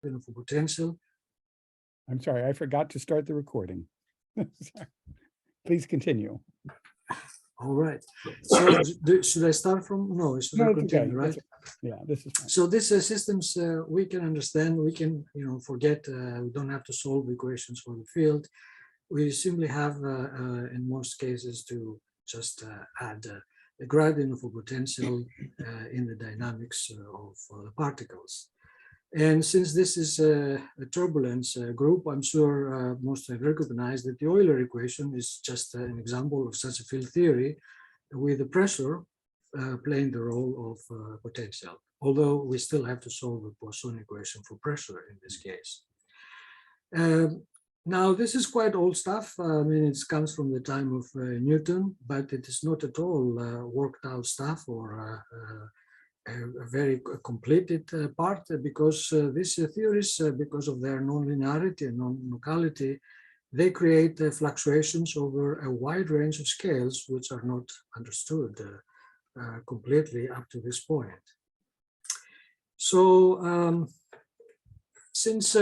of a potential. I'm sorry, I forgot to start the recording. Please continue. All right. So should I start from? No, should I continue, right? Yeah, this is fine. So these systems we can understand, we can, forget, we don't have to solve equations for the field. We simply have, in most cases, to just add the gradient of a potential in the dynamics of the particles. And since this is a turbulence group, I'm sure most have recognized that the Euler equation is just an example of such a field theory with the pressure playing the role of potential, although we still have to solve the Poisson equation for pressure in this case. Now, this is quite old stuff. I mean, it comes from the time of Newton, but it is not at all worked out stuff or a very completed part, because these theories, because of their non-linearity and non-locality, they create fluctuations over a wide range of scales, which are not understood completely up to this point. So since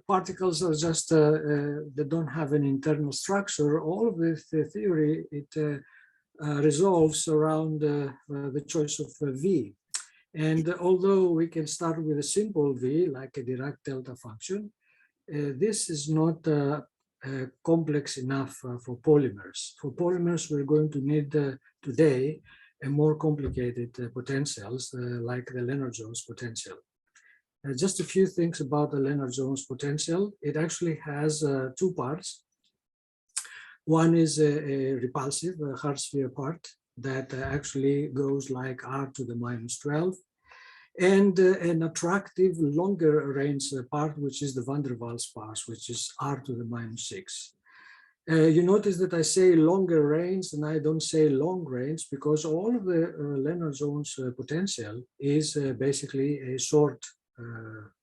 particles are just, they don't have an internal structure, all of this theory, it resolves around the choice of V. And although we can start with a simple V, like a Dirac delta function, this is not complex enough for polymers. For polymers, we're going to need today a more complicated potentials, like the Lennard-Jones potential. Just a few things about the Lennard-Jones potential. It actually has two parts. One is a repulsive, hard sphere part that actually goes like r to the minus 12, and an attractive longer range part, which is the van der Waals part, which is r to the minus 6. You notice that I say longer range and I don't say long range, because all of the Lennard-Jones potential is basically a short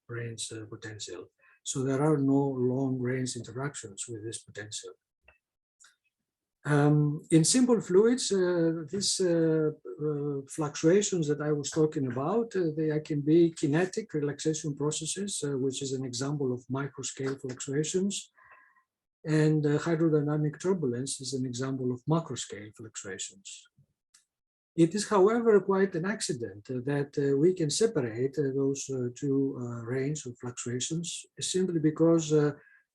range potential. So there are no long range interactions with this potential. In simple fluids, these fluctuations that I was talking about, they can be kinetic relaxation processes, which is an example of microscale fluctuations. And hydrodynamic turbulence is an example of macroscale fluctuations. It is, however, quite an accident that we can separate those two range of fluctuations simply because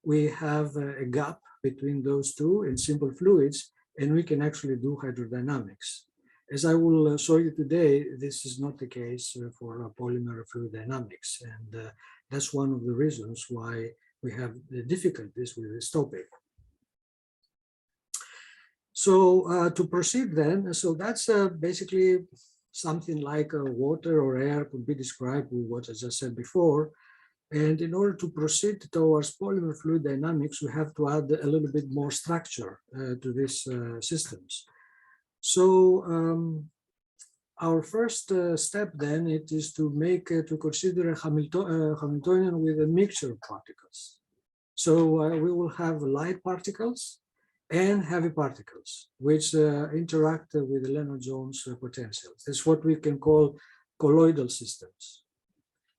we have a gap between those two in simple fluids, and we can actually do hydrodynamics. As I will show you today, this is not the case for polymer fluid dynamics, and that's one of the reasons why we have the difficulties with this topic. So to proceed then, so that's basically something like water or air could be described with what I just said before. And in order to proceed towards polymer fluid dynamics, we have to add a little bit more structure to these systems. So our first step then, it is to consider a Hamiltonian with a mixture of particles. So we will have light particles and heavy particles, which interact with the Lennard-Jones potentials. That's what we can call colloidal systems.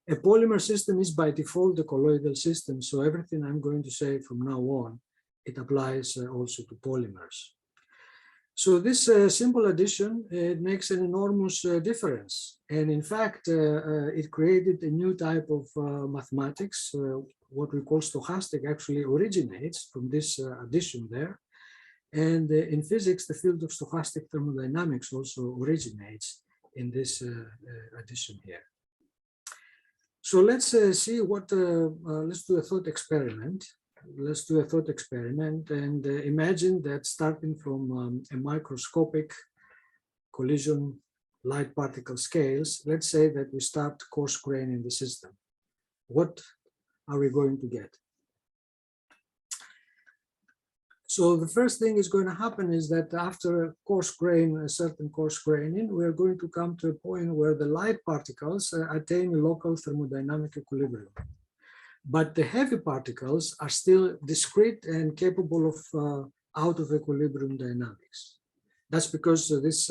A polymer system is by default a colloidal system, so everything I'm going to say from now on, it applies also to polymers. So this simple addition, it makes an enormous difference. And in fact, it created a new type of mathematics. What we call stochastic actually originates from this addition there. And in physics, the field of stochastic thermodynamics also originates in this addition here. So let's see what, let's do a thought experiment. Let's do a thought experiment and imagine that starting from a microscopic collision light particle scales, let's say that we start coarse grain in the system. What are we going to get? So the first thing is going to happen is that after a coarse grain, a certain coarse graining, we're going to come to a point where the light particles attain a local thermodynamic equilibrium. But the heavy particles are still discrete and capable of out of equilibrium dynamics. That's because these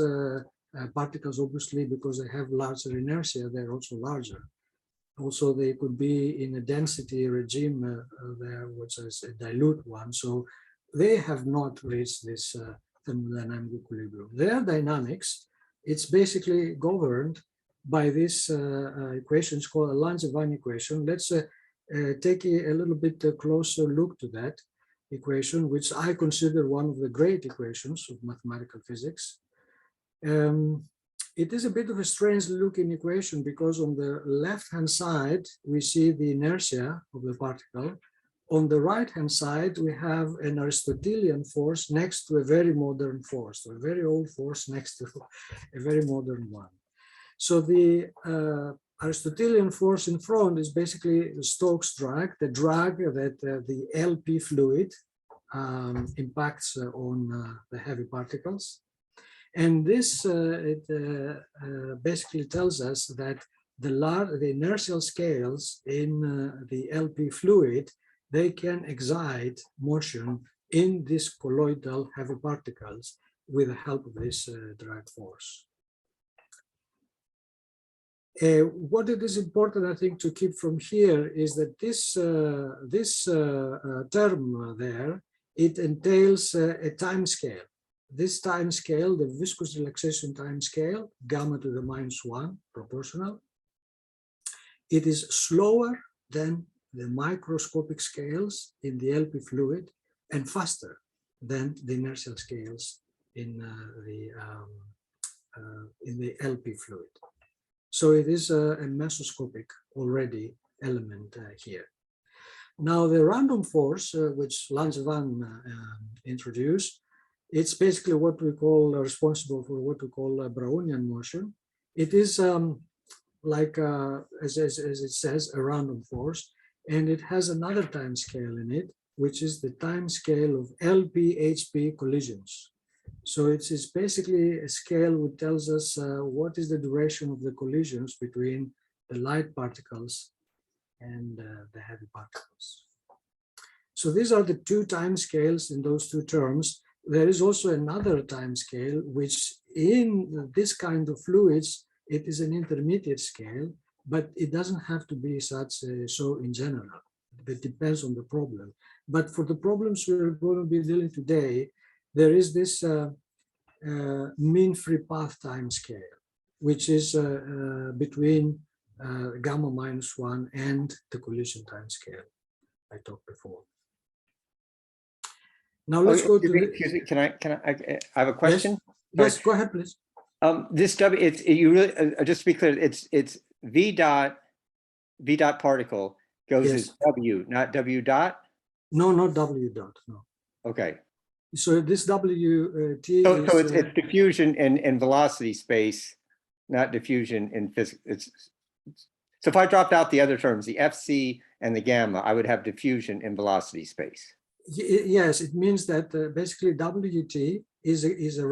particles, obviously, because they have larger inertia, they're also larger. Also, they could be in a density regime there, which is a dilute one. So they have not reached this thermodynamic equilibrium. Their dynamics, it's basically governed by this equation. It's called a Langevin equation. Let's take a little bit closer look to that equation, which I consider one of the great equations of mathematical physics. It is a bit of a strange looking equation because on the left-hand side, we see the inertia of the particle. On the right-hand side, we have an Aristotelian force next to a very modern force, so a very old force next to a very modern one. So the Aristotelian force in front is basically the Stokes drag, the drag that the LP fluid impacts on the heavy particles. And this basically tells us that the inertial scales in the LP fluid, they can excite motion in these colloidal heavy particles with the help of this drag force. What it is important, I think, to keep from here is that this term there, it entails a time scale. This time scale, the viscous relaxation time scale, gamma to the -1 proportional, it is slower than the microscopic scales in the LP fluid and faster than the inertial scales in the LP fluid. So it is a mesoscopic already element here. Now the random force, which Langevin introduced, it's basically what we call responsible for what we call Brownian motion. It is like, as it says, a random force, and it has another time scale in it, which is the time scale of LP-HP collisions. So it's basically a scale which tells us what is the duration of the collisions between the light particles and the heavy particles. So these are the two time scales in those two terms. There is also another time scale, which in this kind of fluids, it is an intermediate scale, but it doesn't have to be such so in general. It depends on the problem. But for the problems we're going to be dealing today, there is this mean free path time scale, which is between gamma -1 and the collision time scale I talked before. Now let's go to. Excuse me, I have a question? Yes, go ahead, please. This W, it's you really just to be clear, it's V dot particle goes as W, not W dot. No, not W dot. No. Okay. So this W T. So it's diffusion in velocity space, not diffusion in physics. So if I dropped out the other terms, the FC and the gamma, I would have diffusion in velocity space. Yes, it means that basically WT is a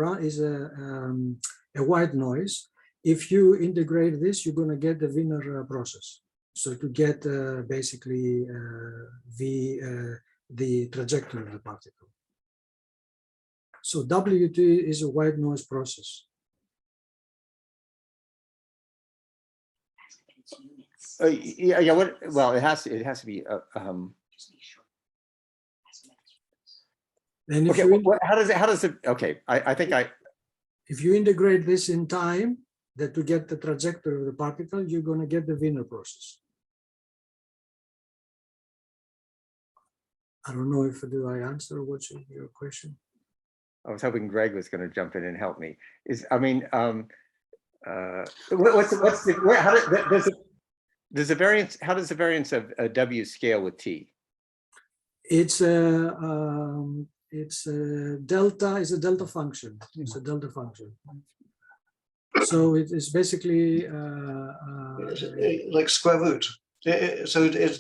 white noise. If you integrate this, you're going to get the Wiener process. So to get basically the trajectory of the particle. So WT is a white noise process. Yeah. Well, it has to be. And if okay. How does it? Okay. I think if you integrate this in time, that to get the trajectory of the particle, you're going to get the Wiener process. I don't know if I answer what's your question. I was hoping Greg was going to jump in and help me. How does the variance of W scale with T? It's a delta function. It's a delta function. So it is basically like square root. So it's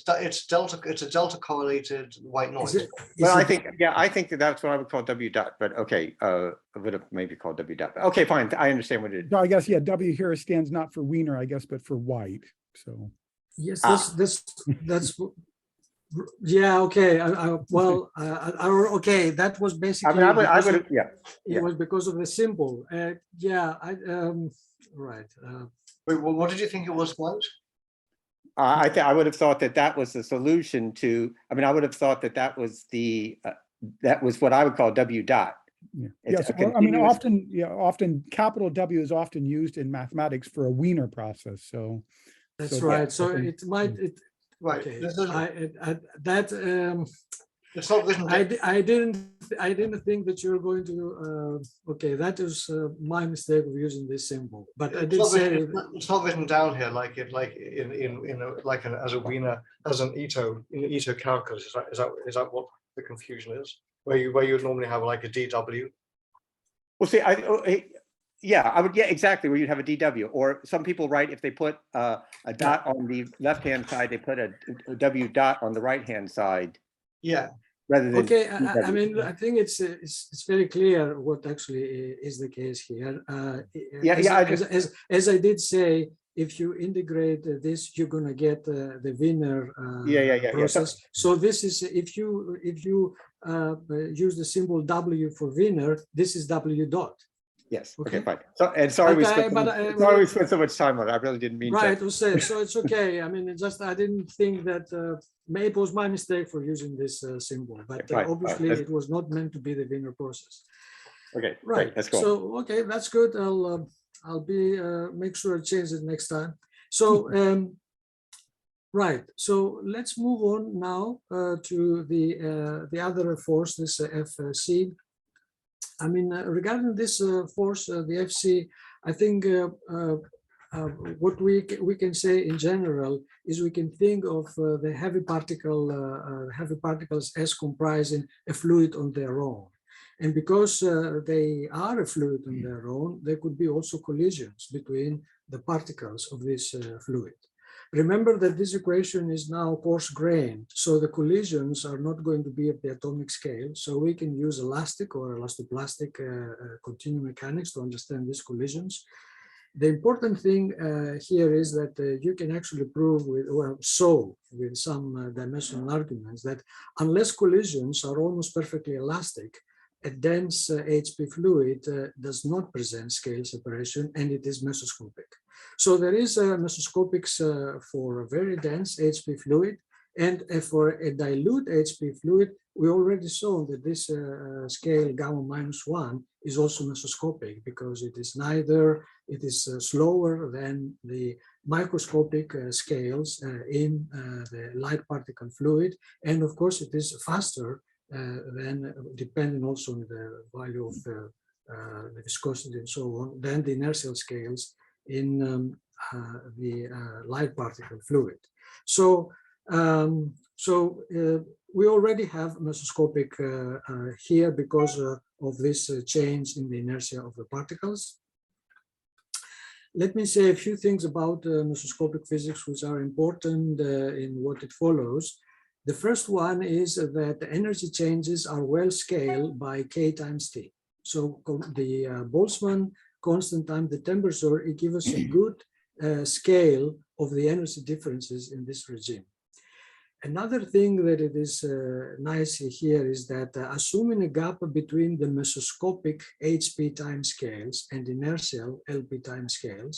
delta. It's a delta correlated white noise. Well, I think that's what I would call W dot. But okay, I would have maybe called W dot. Okay, fine. I understand what it is. No, I guess W here stands not for Wiener, I guess, but for white. So yes, that's. Yeah. Okay. Okay. That was basically. I would. Yeah. It was because of the symbol. Yeah. Right. Wait, well, what did you think it was, white? I would have thought that that was the solution to, I mean, I would have thought that that was the, that was what I would call W dot. Yeah. It's Yes. a Well, I mean, continuous- often capital W is often used in mathematics for a Wiener process. So That's so right. I So think- it might, Right. okay, This is, that, it's not written. I didn't think that you were going to, okay, that is my mistake of using this symbol, but I It's did not, say, it's not written down here like it, like in a, like an, as a Wiener, as an Ito, in Ito calculus. Is that what the confusion is? Where you would normally have like a DW. Well, see, yeah, I would, yeah, exactly, where you'd have a DW, or some people write, if they put a dot on the left-hand side, they put a W dot on the right-hand side, Yeah. rather than. okay, I DW. mean, I think it's very clear what actually is the case here. As I did say, if you integrate this, you're gonna get the Wiener Yeah. process. So this is, if you use the symbol W for Wiener, this is W dot. Yes, Okay. okay, fine. So, and sorry we But spent so much time on it. I really didn't mean to. Right, so it's okay. I mean, I didn't think that, maybe it was my mistake for using this symbol, but Fine, obviously fine. it was not meant to be the Wiener process. Okay, Right, great, let's go. so, okay, that's good. I'll be, make sure I change it next time. So, right, so let's move on now to the other force, this FC. I mean, regarding this force, the FC, I think what we can say in general is we can think of the heavy particles as comprising a fluid on their own. And because they are a fluid on their own, there could be also collisions between the particles of this fluid. Remember that this equation is now coarse-grained, so the collisions are not going to be at the atomic scale. So we can use elastic or elastoplastic continuum mechanics to understand these collisions. The important thing here is that you can actually prove with some dimensional arguments that unless collisions are almost perfectly elastic, a dense HP fluid does not present scale separation, and it is mesoscopic. So there is a mesoscopics for a very dense HP fluid, and for a dilute HP fluid, we already saw that this scale gamma -1 is also mesoscopic because it is slower than the microscopic scales in the light particle fluid, and of course it is faster than, depending also on the value of the viscosity and so on, than the inertial scales in the light particle fluid. So, we already have mesoscopic here because of this change in the inertia of the particles. Let me say a few things about mesoscopic physics, which are important in what it follows. The first one is that the energy changes are well scaled by K times T. So the Boltzmann constant time the temperature, it gives us a good scale of the energy differences in this regime. Another thing that it is nice here is that assuming a gap between the mesoscopic HP timescales and inertial LP timescales,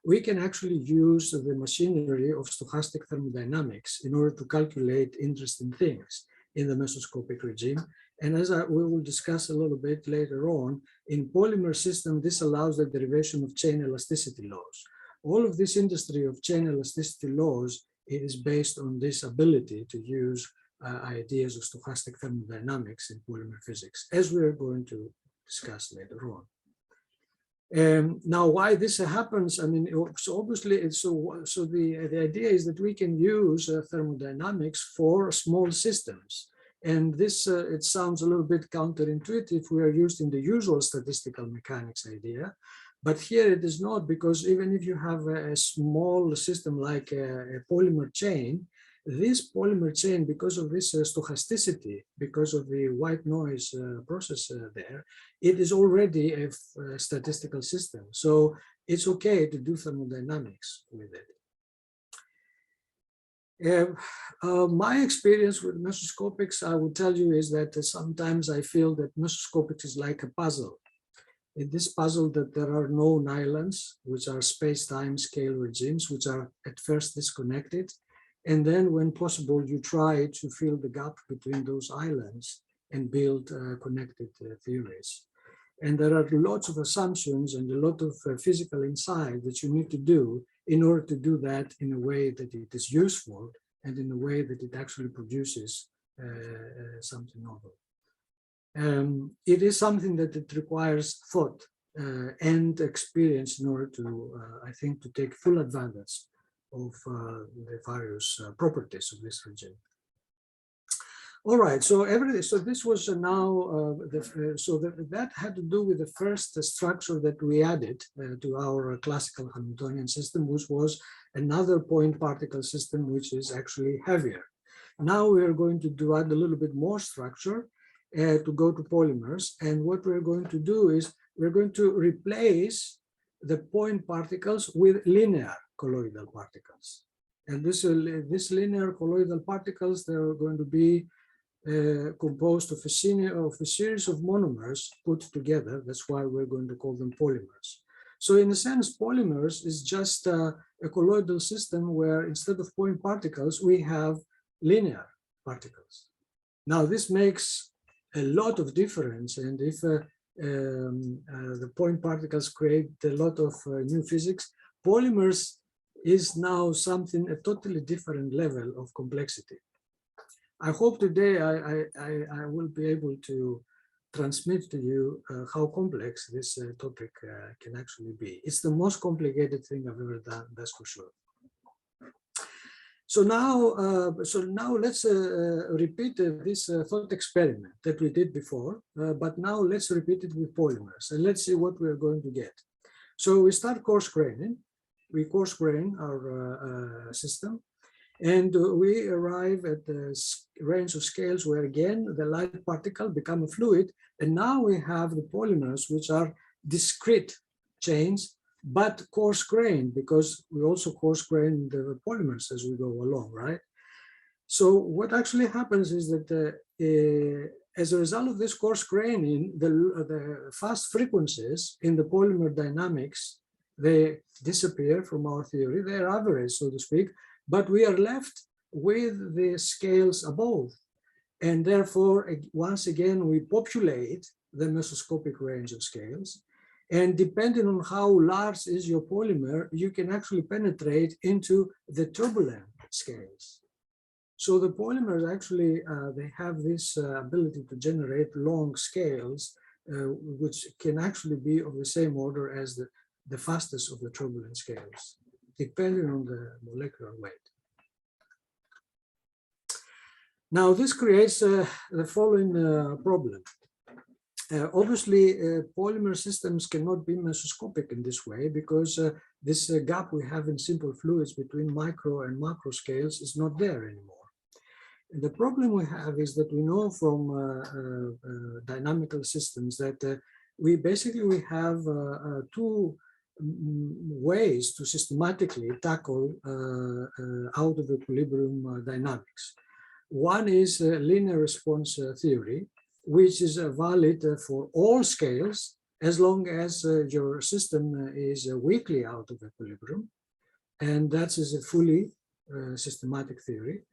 we can actually use the machinery of stochastic thermodynamics in order to calculate interesting things in the mesoscopic regime. And as we will discuss a little bit later on, in polymer system, this allows the derivation of chain elasticity laws. All of this industry of chain elasticity laws, it is based on this ability to use ideas of stochastic thermodynamics in polymer physics, as we are going to discuss later on. Now, why this happens, I mean, so obviously, the idea is that we can use thermodynamics for small systems. And this, it sounds a little bit counterintuitive. We are used in the usual statistical mechanics idea, but here it is not, because even if you have a small system like a polymer chain, this polymer chain, because of this stochasticity, because of the white noise process there, it is already a statistical system. So it's okay to do thermodynamics with it. My experience with mesoscopics, I would tell you, is that sometimes I feel that mesoscopics is like a puzzle. in this puzzle that there are no nylons, which are space-time scale regimes, which are at first disconnected. And then when possible, you try to fill the gap between those islands and build connected theories. And there are lots of assumptions and a lot of physical insight that you need to do in order to do that in a way that it is useful and in a way that it actually produces something novel. It is something that it requires thought and experience in order to, I think, to take full advantage of the various properties of this regime. All right, so this was now, that had to do with the first structure that we added to our classical Hamiltonian system, which was another point particle system, which is actually heavier. Now we are going to add a little bit more structure to go to polymers. And what we're going to do is we're going to replace the point particles with linear colloidal particles. And this linear colloidal particles, they're going to be composed of a series of monomers put together. That's why we're going to call them polymers. So in a sense, polymers is just a colloidal system where instead of point particles, we have linear particles. Now this makes a lot of difference. And if the point particles create a lot of new physics, polymers is now something, a totally different level of complexity. I hope today I will be able to transmit to you how complex this topic can actually be. It's the most complicated thing I've ever done, that's for sure. So now let's repeat this thought experiment that we did before, but now let's repeat it with polymers and let's see what we're going to get. So we start coarse graining. We coarse grain our system. And we arrive at the range of scales where again, the light particle become a fluid. And now we have the polymers, which are discrete chains, but coarse grained, because we also coarse grain the polymers as we go along, right? So what actually happens is that as a result of this coarse graining, the fast frequencies in the polymer dynamics, they disappear from our theory. They're average, so to speak. But we are left with the scales above. And therefore, once again, we populate the mesoscopic range of scales. And depending on how large is your polymer, you can actually penetrate into the turbulent scales. So the polymers actually, they have this ability to generate long scales, which can actually be of the same order as the fastest of the turbulent scales, depending on the molecular weight. Now, this creates the following problem. Obviously, polymer systems cannot be mesoscopic in this way because this gap we have in simple fluids between micro and macro scales is not there anymore. And the problem we have is that we know from dynamical systems that we have two ways to systematically tackle out of equilibrium dynamics. One is linear response theory, which is valid for all scales as long as your system is weakly out of equilibrium. And that is a fully systematic theory.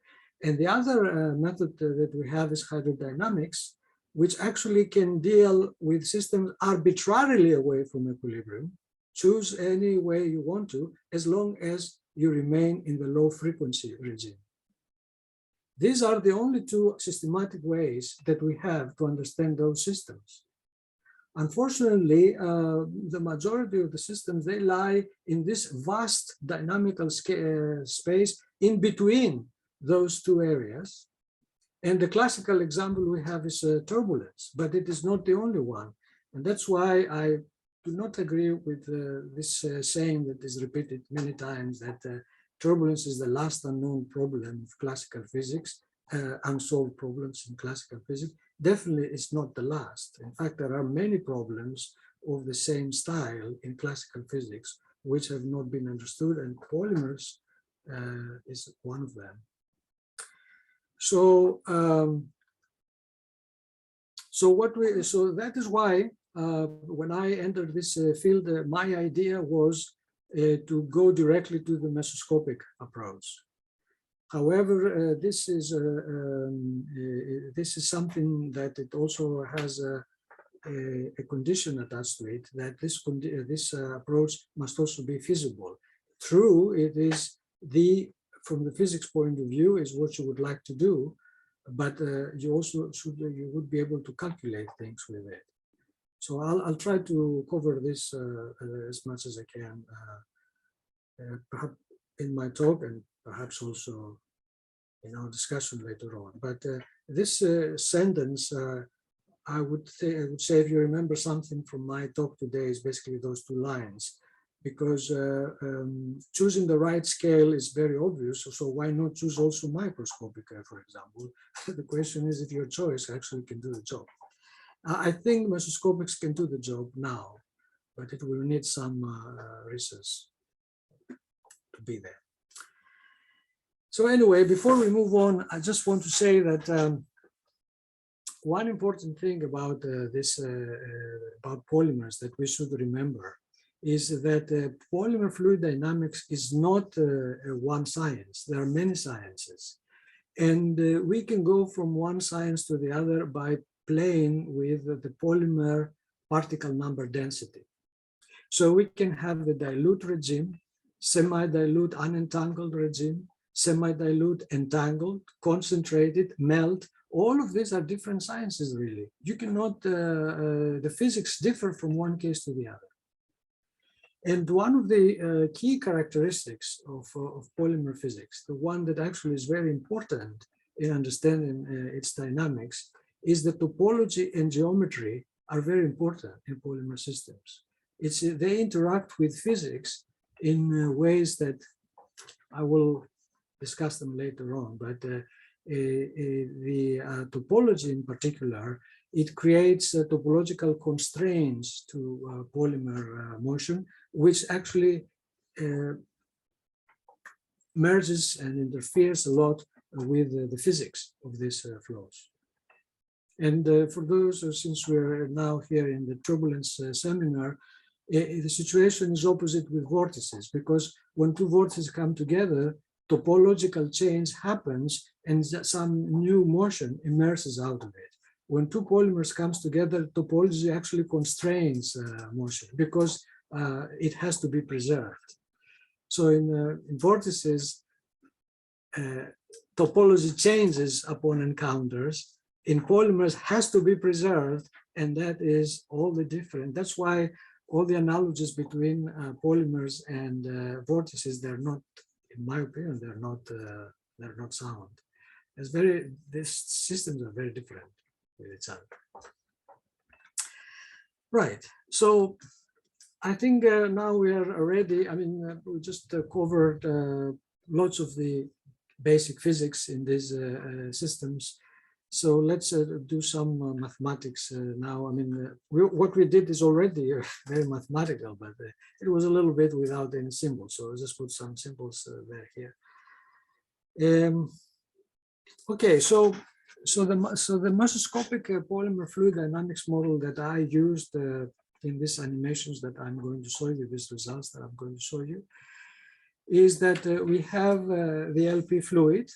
And the other method that we have is hydrodynamics, which actually can deal with systems arbitrarily away from equilibrium. Choose any way you want to, as long as you remain in the low frequency regime. These are the only two systematic ways that we have to understand those systems. Unfortunately, the majority of the systems, they lie in this vast dynamical space in between those two areas. And the classical example we have is turbulence, but it is not the only one. And that's why I do not agree with this saying that is repeated many times that turbulence is the last unknown problem of classical physics, unsolved problems in classical physics. Definitely it's not the last. In fact, there are many problems of the same style in classical physics which have not been understood, and polymers is one of them. So, so that is why when I entered this field, my idea was to go directly to the mesoscopic approach. However, this is something that it also has a condition attached to it, that this approach must also be feasible. True, it is from the physics point of view, is what you would like to do, but you also you would be able to calculate things with it. So I'll try to cover this as much as I can, perhaps in my talk and perhaps also in our discussion later on. But this sentence, I would say, if you remember something from my talk today, is basically those two lines, because choosing the right scale is very obvious. So why not choose also microscopic, for example? The question is if your choice actually can do the job. I think mesoscopics can do the job now, but it will need some research to be there. So anyway, before we move on, I just want to say that one important thing about about polymers that we should remember is that polymer fluid dynamics is not one science. There are many sciences, and we can go from one science to the other by playing with the polymer particle number density. So we can have the dilute regime, semi-dilute unentangled regime, semi-dilute entangled, concentrated, melt. All of these are different sciences, really. You cannot, the physics differ from one case to the other. And one of the key characteristics of polymer physics, the one that actually is very important in understanding its dynamics, is that topology and geometry are very important in polymer systems. They interact with physics in ways that I will discuss them later on, but the topology in particular, it creates topological constraints to polymer motion, which actually merges and interferes a lot with the physics of these flows. And for those, since we're now here in the turbulence seminar, the situation is opposite with vortices, because when two vortices come together, topological change happens and some new motion emerges out of it. When two polymers comes together, topology actually constrains motion because it has to be preserved. So in vortices, topology changes upon encounters. In polymers has to be preserved, and that is all the different. That's why all the analogies between polymers and vortices, they're not, in my opinion, they're not sound. These systems are very different with each other. Right. So I think now we are already. I mean, we just covered lots of the basic physics in these systems. So let's do some mathematics now. I mean, what we did is already very mathematical, but it was a little bit without any symbols. So I'll just put some symbols there here. Okay, so the mesoscopic polymer fluid dynamics model that I used in these animations that I'm going to show you, these results that I'm going to show you, is that we have the LP fluid.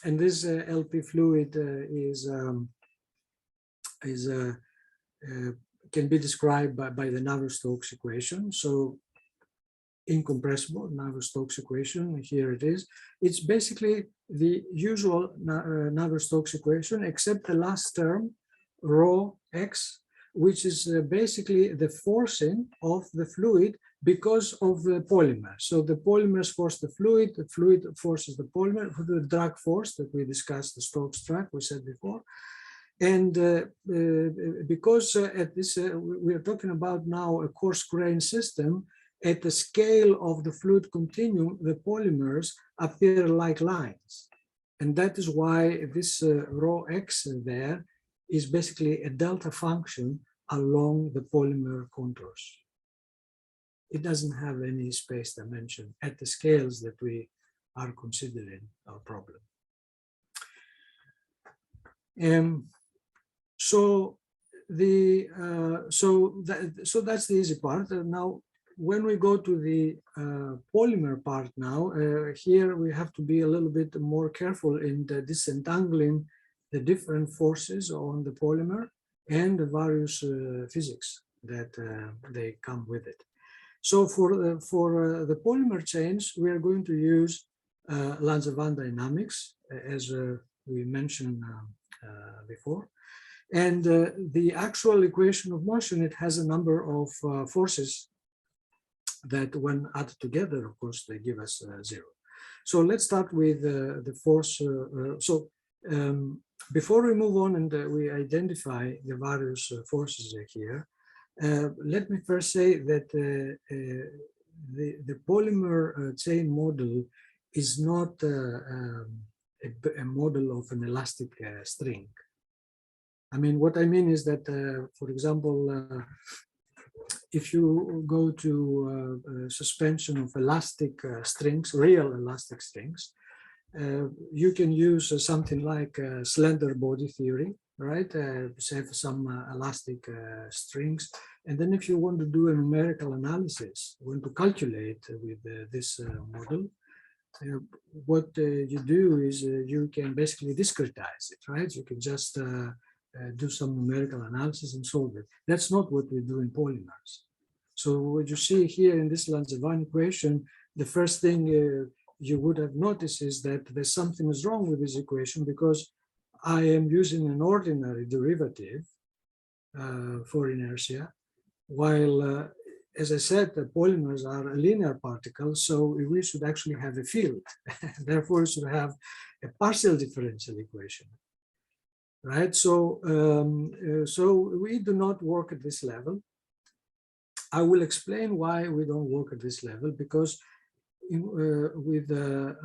And this LP fluid can be described by the Navier-Stokes equation. So incompressible Navier-Stokes equation, here it is. It's basically the usual Navier-Stokes equation, except the last term, rho x, which is basically the forcing of the fluid because of the polymer. So the polymers force the fluid forces the polymer, the drag force that we discussed, the Stokes drag we said before. And because at this, we are talking about now a coarse-grained system, at the scale of the fluid continuum, the polymers appear like lines. And that is why this rho x there is basically a delta function along the polymer contours. It doesn't have any space dimension at the scales that we are considering our problem. So so that's the easy part. Now, when we go to the polymer part now, here we have to be a little bit more careful in the disentangling the different forces on the polymer and the various physics that they come with it. So for the polymer chains, we are going to use Langevin dynamics, as we mentioned before. And the actual equation of motion, it has a number of forces that when added together, of course, they give us 0. So let's start with the force. Before we move on and we identify the various forces here, let me first say that the polymer chain model is not a model of an elastic string. I mean, what I mean is that, for example, if you go to suspension of elastic strings, real elastic strings, you can use something like slender body theory, right? Have some elastic strings. And then if you want to do a numerical analysis, want to calculate with this model, what you do is you can basically discretize it, right? You can just do some numerical analysis and solve it. That's not what we do in polymers. So what you see here in this Langevin equation, the first thing you would have noticed is that there's something is wrong with this equation, because I am using an ordinary derivative for inertia, while as I said, the polymers are linear particles, so we should actually have a field. Therefore, we should have a partial differential equation, right? So, so we do not work at this level. I will explain why we don't work at this level, because with the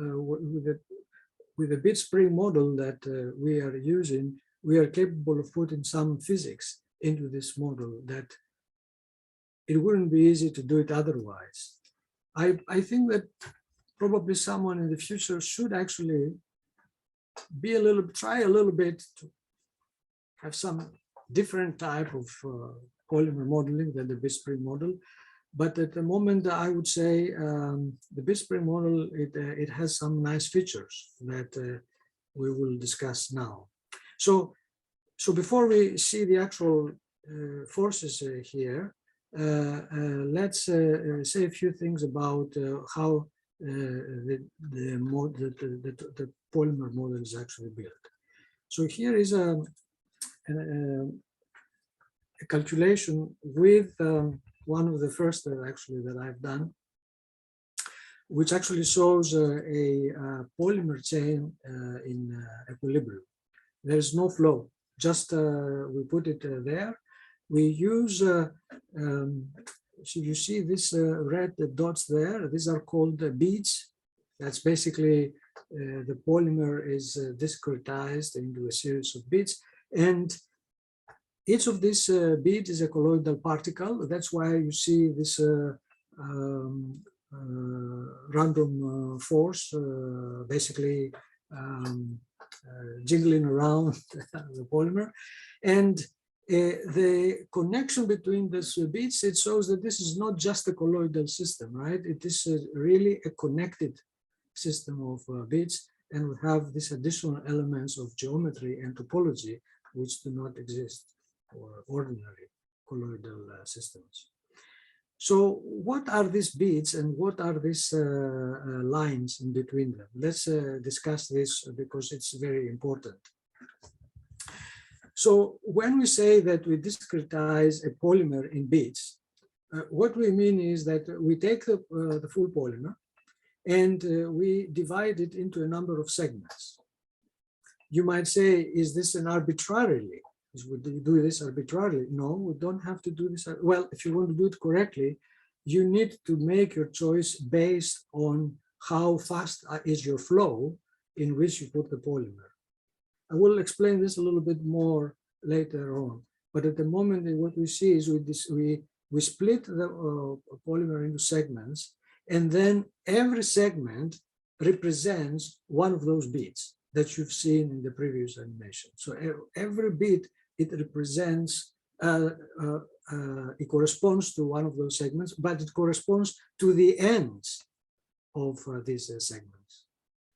bit spring model that we are using, we are capable of putting some physics into this model that it wouldn't be easy to do it otherwise. I think that probably someone in the future should actually be try a little bit to have some different type of polymer modeling than the bit spring model. But at the moment, I would say the bit spring model, it has some nice features that we will discuss now. So before we see the actual forces here, let's say a few things about how the polymer model is actually built. So here is a calculation with one of the first actually that I've done, which actually shows a polymer chain in equilibrium. There's no flow, just we put it there. We use, so you see this red dots there, these are called beads. That's basically the polymer is discretized into a series of beads, and each of these beads is a colloidal particle. That's why you see this random force basically jiggling around the polymer. And the connection between these beads, it shows that this is not just a colloidal system, right? It is really a connected system of beads, and we have these additional elements of geometry and topology which do not exist for ordinary colloidal systems. So what are these beads and what are these lines in between them? Let's discuss this because it's very important. So when we say that we discretize a polymer in beads, what we mean is that we take the full polymer and we divide it into a number of segments. You might say, is this an arbitrarily? Would you do this arbitrarily? No, we don't have to do this. Well, if you want to do it correctly, you need to make your choice based on how fast is your flow in which you put the polymer. I will explain this a little bit more later on. But at the moment, what we see is we split the polymer into segments, and then every segment represents one of those beads that you've seen in the previous animation. So every bead, it represents it corresponds to one of those segments, but it corresponds to the ends of these segments.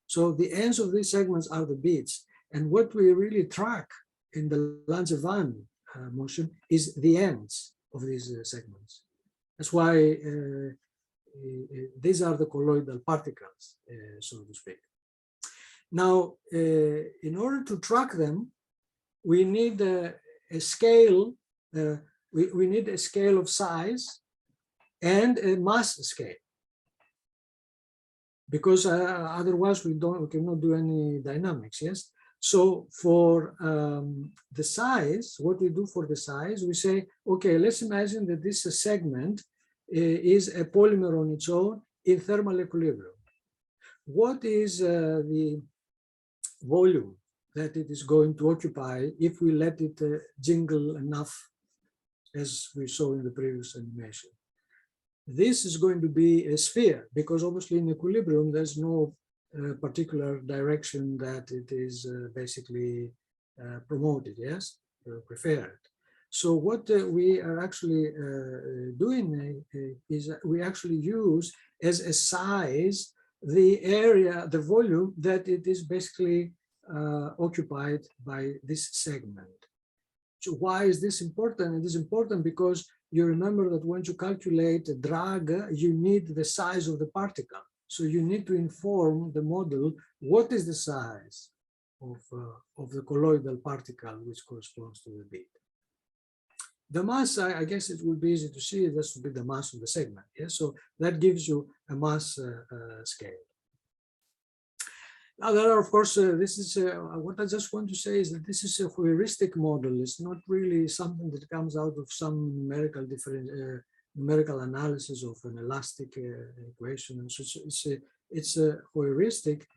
So the ends of these segments are the beats. And what we really track in the Langevin motion is the ends of these segments. That's why these are the colloidal particles, so to speak. Now, in order to track them, we need a scale. We need a scale of size and a mass scale, because otherwise we cannot do any dynamics. Yes. So for the size, what we do for the size, we say, okay, let's imagine that this segment is a polymer on its own in thermal equilibrium. What is the volume that it is going to occupy if we let it jingle enough, as we saw in the previous animation? This is going to be a sphere, because obviously in equilibrium, there's no particular direction that it is basically promoted, yes, preferred. So what we are actually doing is we actually use as a size the area, the volume that it is basically occupied by this segment. So why is this important? It is important because you remember that when you calculate a drag, you need the size of the particle. So you need to inform the model what is the size of the colloidal particle which corresponds to the bead. The mass, I guess it will be easy to see, this will be the mass of the segment. Yeah? So that gives you a mass scale. Now, there are, of course, this is what I just want to say is that this is a heuristic model. It's not really something that comes out of some numerical analysis of an elastic equation. And so it's a heuristic,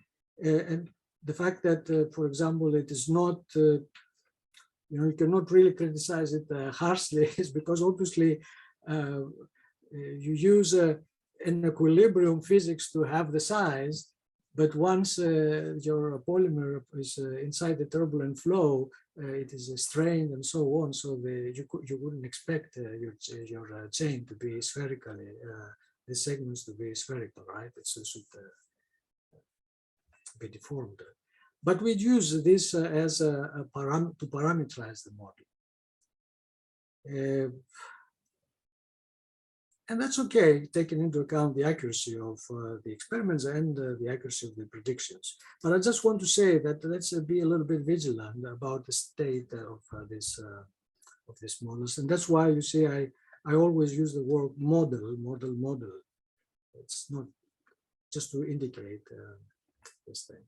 and the fact that, for example, it is not, you cannot really criticize it harshly, is because obviously you use an equilibrium physics to have the size. But once your polymer is inside the turbulent flow, it is strained and so on. So you wouldn't expect your chain to be spherically, the segments to be spherical, right? It should be deformed. But we use this as to parameterize the model. And that's okay, taking into account the accuracy of the experiments and the accuracy of the predictions. But I just want to say that let's be a little bit vigilant about the state of these models. And that's why you see I always use the word model. It's not just to indicate this thing.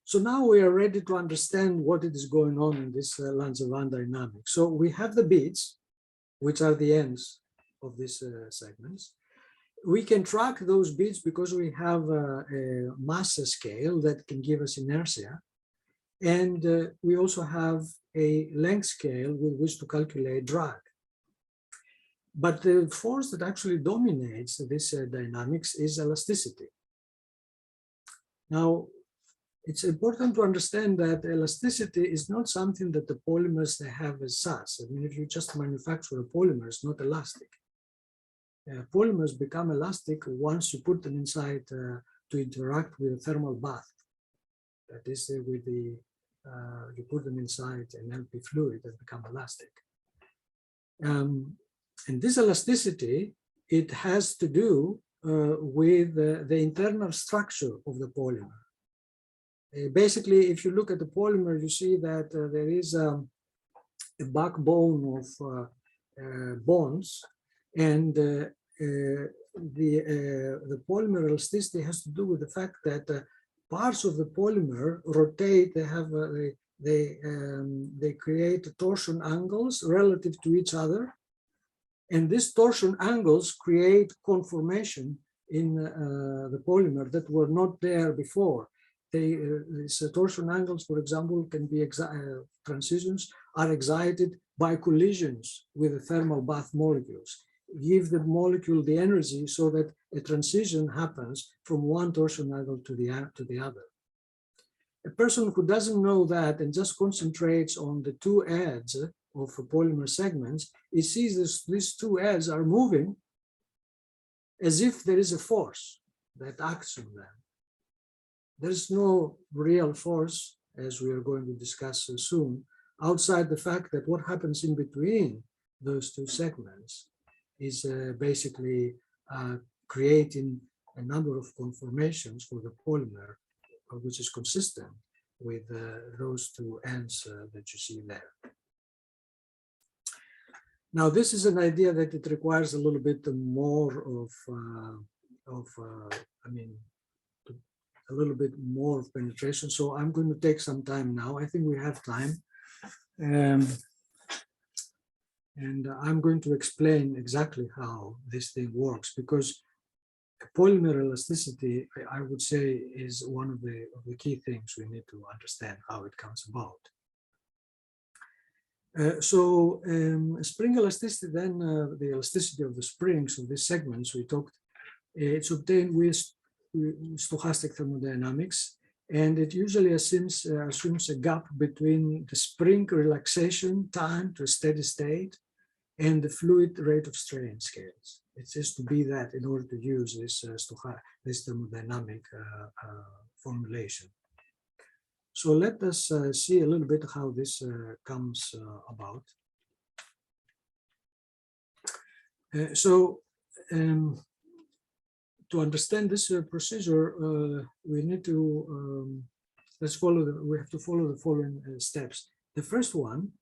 So now we are ready to understand what it is going on in this Langevin dynamic. So we have the beads, which are the ends of these segments. We can track those beads because we have a mass scale that can give us inertia. And we also have a length scale with which to calculate drag. But the force that actually dominates this dynamics is elasticity. Now, it's important to understand that elasticity is not something that the polymers they have as such. I mean, if you just manufacture a polymer, it's not elastic. Polymers become elastic once you put them inside to interact with a thermal bath. That is, with you put them inside an LP fluid and become elastic. And this elasticity, it has to do with the internal structure of the polymer. Basically, if you look at the polymer, you see that there is a backbone of bonds, and the polymer elasticity has to do with the fact that parts of the polymer rotate. They have they create torsion angles relative to each other, and these torsion angles create conformation in the polymer that were not there before. These torsion angles, for example, can be transitions are excited by collisions with the thermal bath molecules. Give the molecule the energy so that a transition happens from one torsion angle to the other. a person who doesn't know that and just concentrates on the two edges of polymer segments, he sees these two edges are moving as if there is a force that acts on them. There's no real force, as we are going to discuss soon, outside the fact that what happens in between those two segments is basically creating a number of conformations for the polymer, which is consistent with those two ends that you see there. Now, this is an idea that it requires a little bit more of a little bit more of penetration. So I'm going to take some time now. I think we have time. And I'm going to explain exactly how this thing works, because polymer elasticity, I would say, is one of the key things we need to understand how it comes about. Spring elasticity, then the elasticity of the springs of these segments we talked, it's obtained with stochastic thermodynamics, and it usually assumes a gap between the spring relaxation time to a steady state and the fluid rate of strain scales. It has to be that in order to use this thermodynamic formulation. So let us see a little bit how this comes about. To understand this procedure, we need to we have to follow the following steps. The first one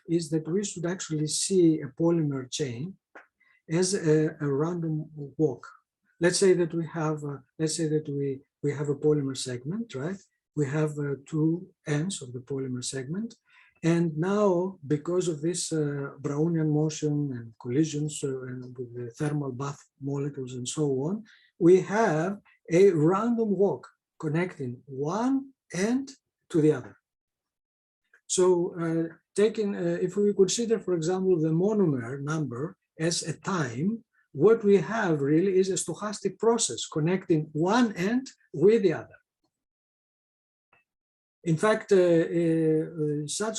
is that we should actually see a polymer chain as a random walk. Let's say that we have we have a polymer segment, right? We have two ends of the polymer segment, and now because of this Brownian motion and collisions and with the thermal bath molecules and so on, we have a random walk connecting one end to the other. So if we consider, for example, the monomer number as a time, what we have really is a stochastic process connecting one end with the other. In fact, such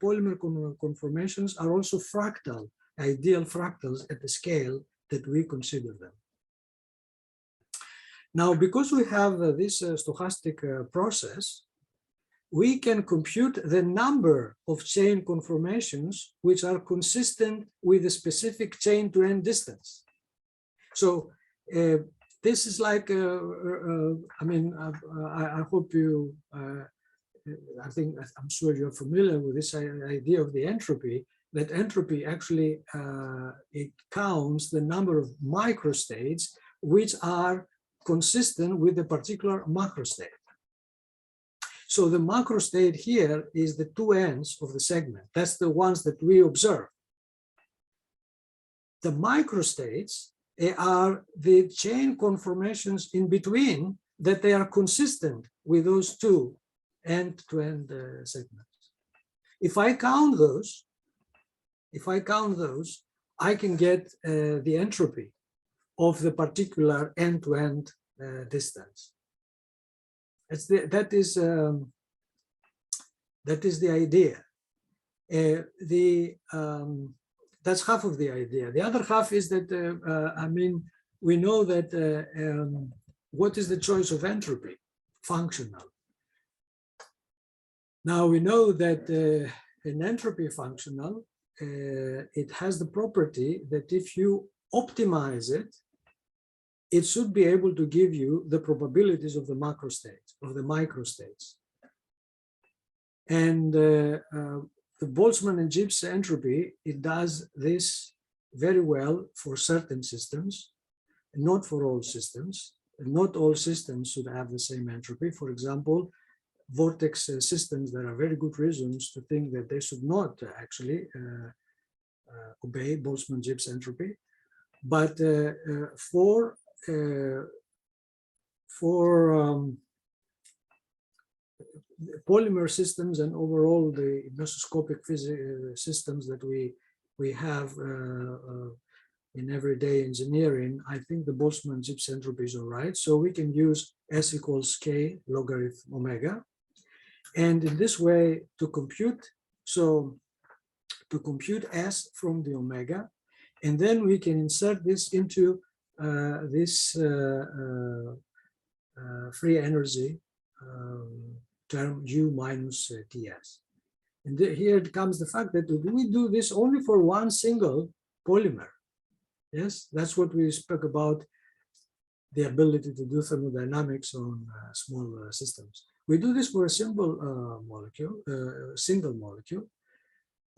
polymer conformations are also fractal, ideal fractals at the scale that we consider them. Now, because we have this stochastic process, we can compute the number of chain conformations which are consistent with a specific chain-to-end distance. So this is like, I hope you, I'm sure you're familiar with this idea of the entropy, that entropy actually, it counts the number of microstates which are consistent with a particular macrostate. So the macrostate here is the two ends of the segment. That's the ones that we observe. The microstates are the chain conformations in between that they are consistent with those two end-to-end segments. If I count those, I can get the entropy of the particular end-to-end distance. That is the idea. That's half of the idea. The other half is that, we know that what is the choice of entropy? Functional. Now we know that an entropy functional, it has the property that if you optimize it, it should be able to give you the probabilities of the macrostates, of the microstates. And the Boltzmann and Gibbs entropy, it does this very well for certain systems, not for all systems. Not all systems should have the same entropy. For example, vortex systems, there are very good reasons to think that they should not actually obey Boltzmann-Gibbs entropy. But for polymer systems and overall the mesoscopic systems that we have in everyday engineering, I think the Boltzmann-Gibbs entropy is all right. So we can use S equals K logarithm omega, And in this way, to compute S from the omega, and then we can insert this into this free energy term U minus Ts. And here comes the fact that we do this only for one single polymer. Yes, that's what we spoke about, the ability to do thermodynamics on small systems. We do this for a simple single molecule.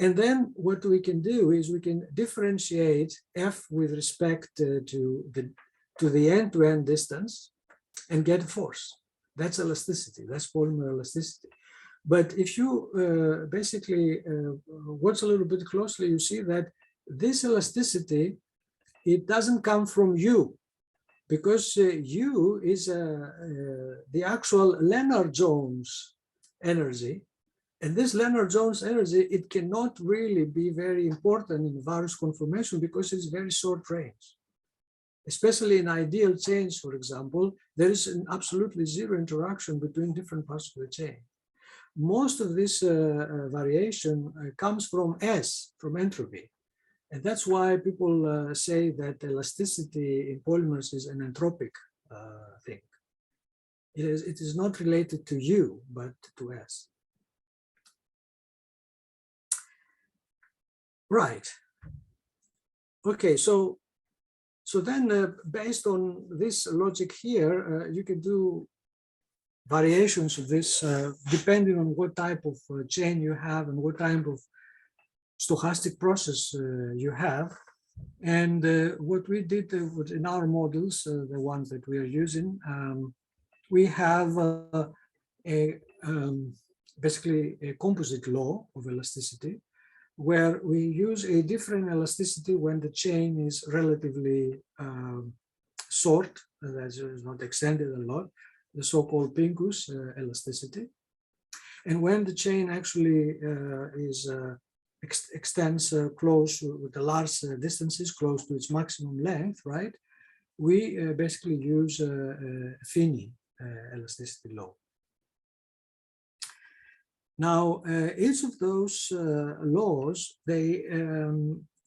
And then what we can do is we can differentiate F with respect to the end-to-end distance and get force. That's elasticity, that's polymer elasticity. But if you basically watch a little bit closely, you see that this elasticity, it doesn't come from U, because U is the actual Lennard-Jones energy. And this Lennard-Jones energy, it cannot really be very important in varus conformation because it's very short range. Especially in ideal chains, for example, there is an absolutely zero interaction between different parts of the chain. Most of this variation comes from S, from entropy. And that's why people say that elasticity in polymers is an entropic thing. It is not related to U, but to S. Right. Okay, so then based on this logic here, you can do variations of this depending on what type of chain you have and what type of stochastic process you have. And what we did in our models, the ones that we are using, we have basically a composite law of elasticity, where we use a different elasticity when the chain is relatively short, that is not extended a lot, the so-called Pincus elasticity. And when the chain actually extends close with the large distances, close to its maximum length, right? We basically use Finney elasticity law. Now, each of those laws,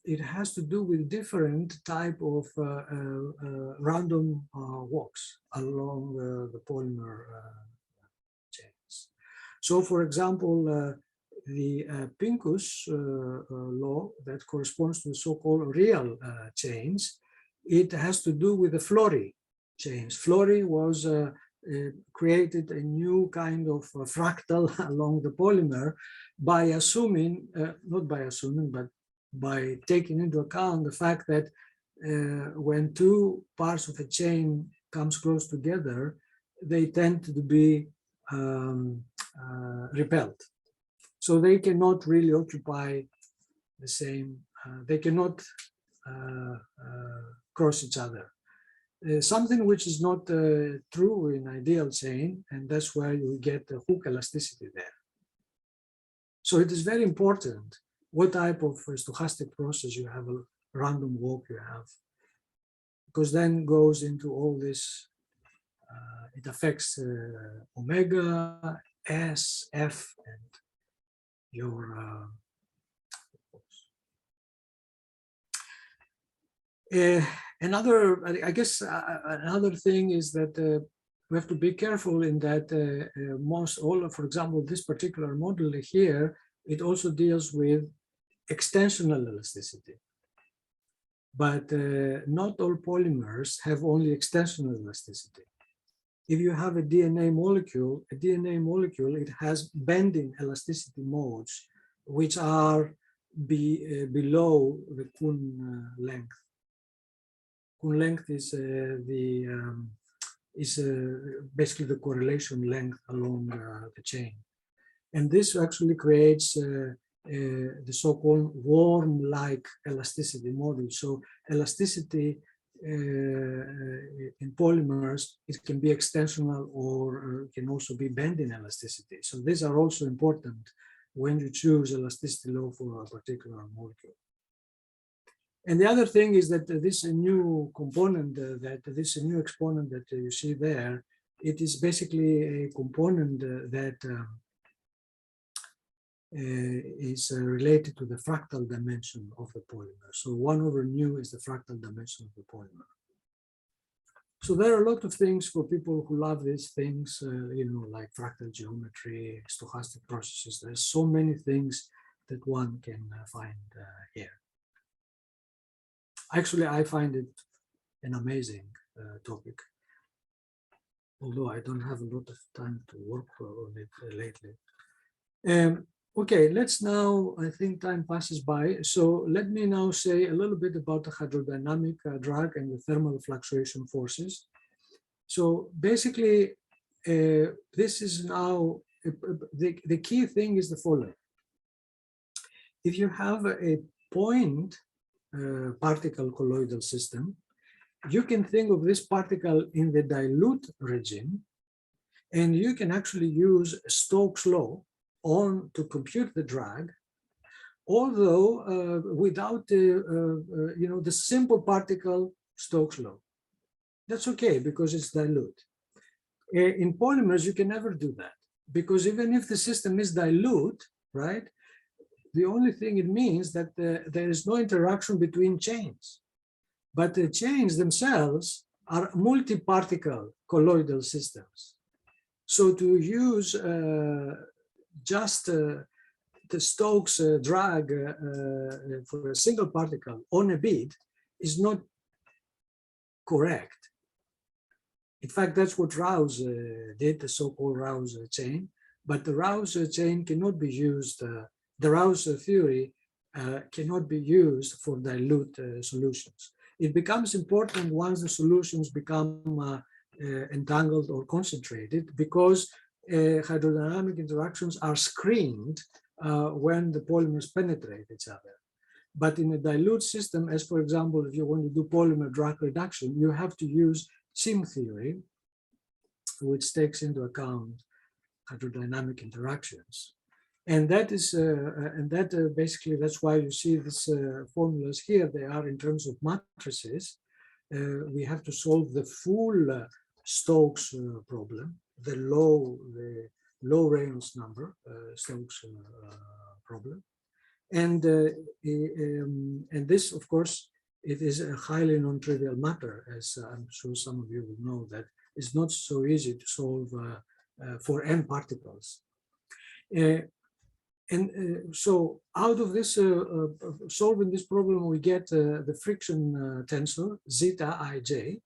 it has to do with different type of random walks along the polymer chains. So, for example, the Pincus law that corresponds to the so-called real chains, it has to do with the Flory chains. Flory was created a new kind of fractal along the polymer by assuming, not by assuming, but by taking into account the fact that when two parts of a chain comes close together, they tend to be repelled. So they cannot really occupy the same, they cannot cross each other. Something which is not true in ideal chain, and that's why you get the hook elasticity there. So it is very important what type of stochastic process you have, a random walk you have, because then goes into all this, it affects omega, S, F, and your another, I guess, another thing is that we have to be careful in that for example, this particular model here, it also deals with extensional elasticity. But not all polymers have only extensional elasticity. If you have a DNA molecule, it has bending elasticity modes, which are below the Kuhn length. Kuhn length is basically the correlation length along the chain. And this actually creates the so-called worm-like elasticity model. So elasticity in polymers, it can be extensional or can also be bending elasticity. So these are also important when you choose elasticity law for a particular molecule. And the other thing is that this new component, this new exponent that you see there, it is basically a component that is related to the fractal dimension of the polymer. So 1 over nu is the fractal dimension of the polymer. So there are a lot of things for people who love these things, you know, like fractal geometry, stochastic processes. There's so many things that one can find here. Actually, I find it an amazing topic, although I don't have a lot of time to work on it lately. Okay, let's now, I think time passes by. So let me now say a little bit about the hydrodynamic drag and the thermal fluctuation forces. So basically, this is now, the key thing is the following. If you have a point particle colloidal system, you can think of this particle in the dilute regime, and you can actually use Stokes' law to compute the drag, although without you know, the simple particle Stokes' law. That's okay because it's dilute. In polymers, you can never do that because even if the system is dilute, right, the only thing it means that there is no interaction between chains, but the chains themselves are multi-particle colloidal systems. So to use just the Stokes drag for a single particle on a bead is not correct. In fact, that's what Rouse did, the so-called Rouse chain, but the Rouse chain cannot be used, the Rouse theory cannot be used for dilute solutions. It becomes important once the solutions become entangled or concentrated because hydrodynamic interactions are screened when the polymers penetrate each other. But in a dilute system, as for example, if you want to do polymer drag reduction, you have to use CIM theory, which takes into account hydrodynamic interactions. And that is, basically, that's why you see these formulas here. They are in terms of matrices. We have to solve the full Stokes problem, the low Reynolds number Stokes problem. And this, of course, it is a highly non-trivial matter, as I'm sure some of you will know, that it's not so easy to solve for n particles. So out of this, solving this problem, we get the friction tensor, zeta ij.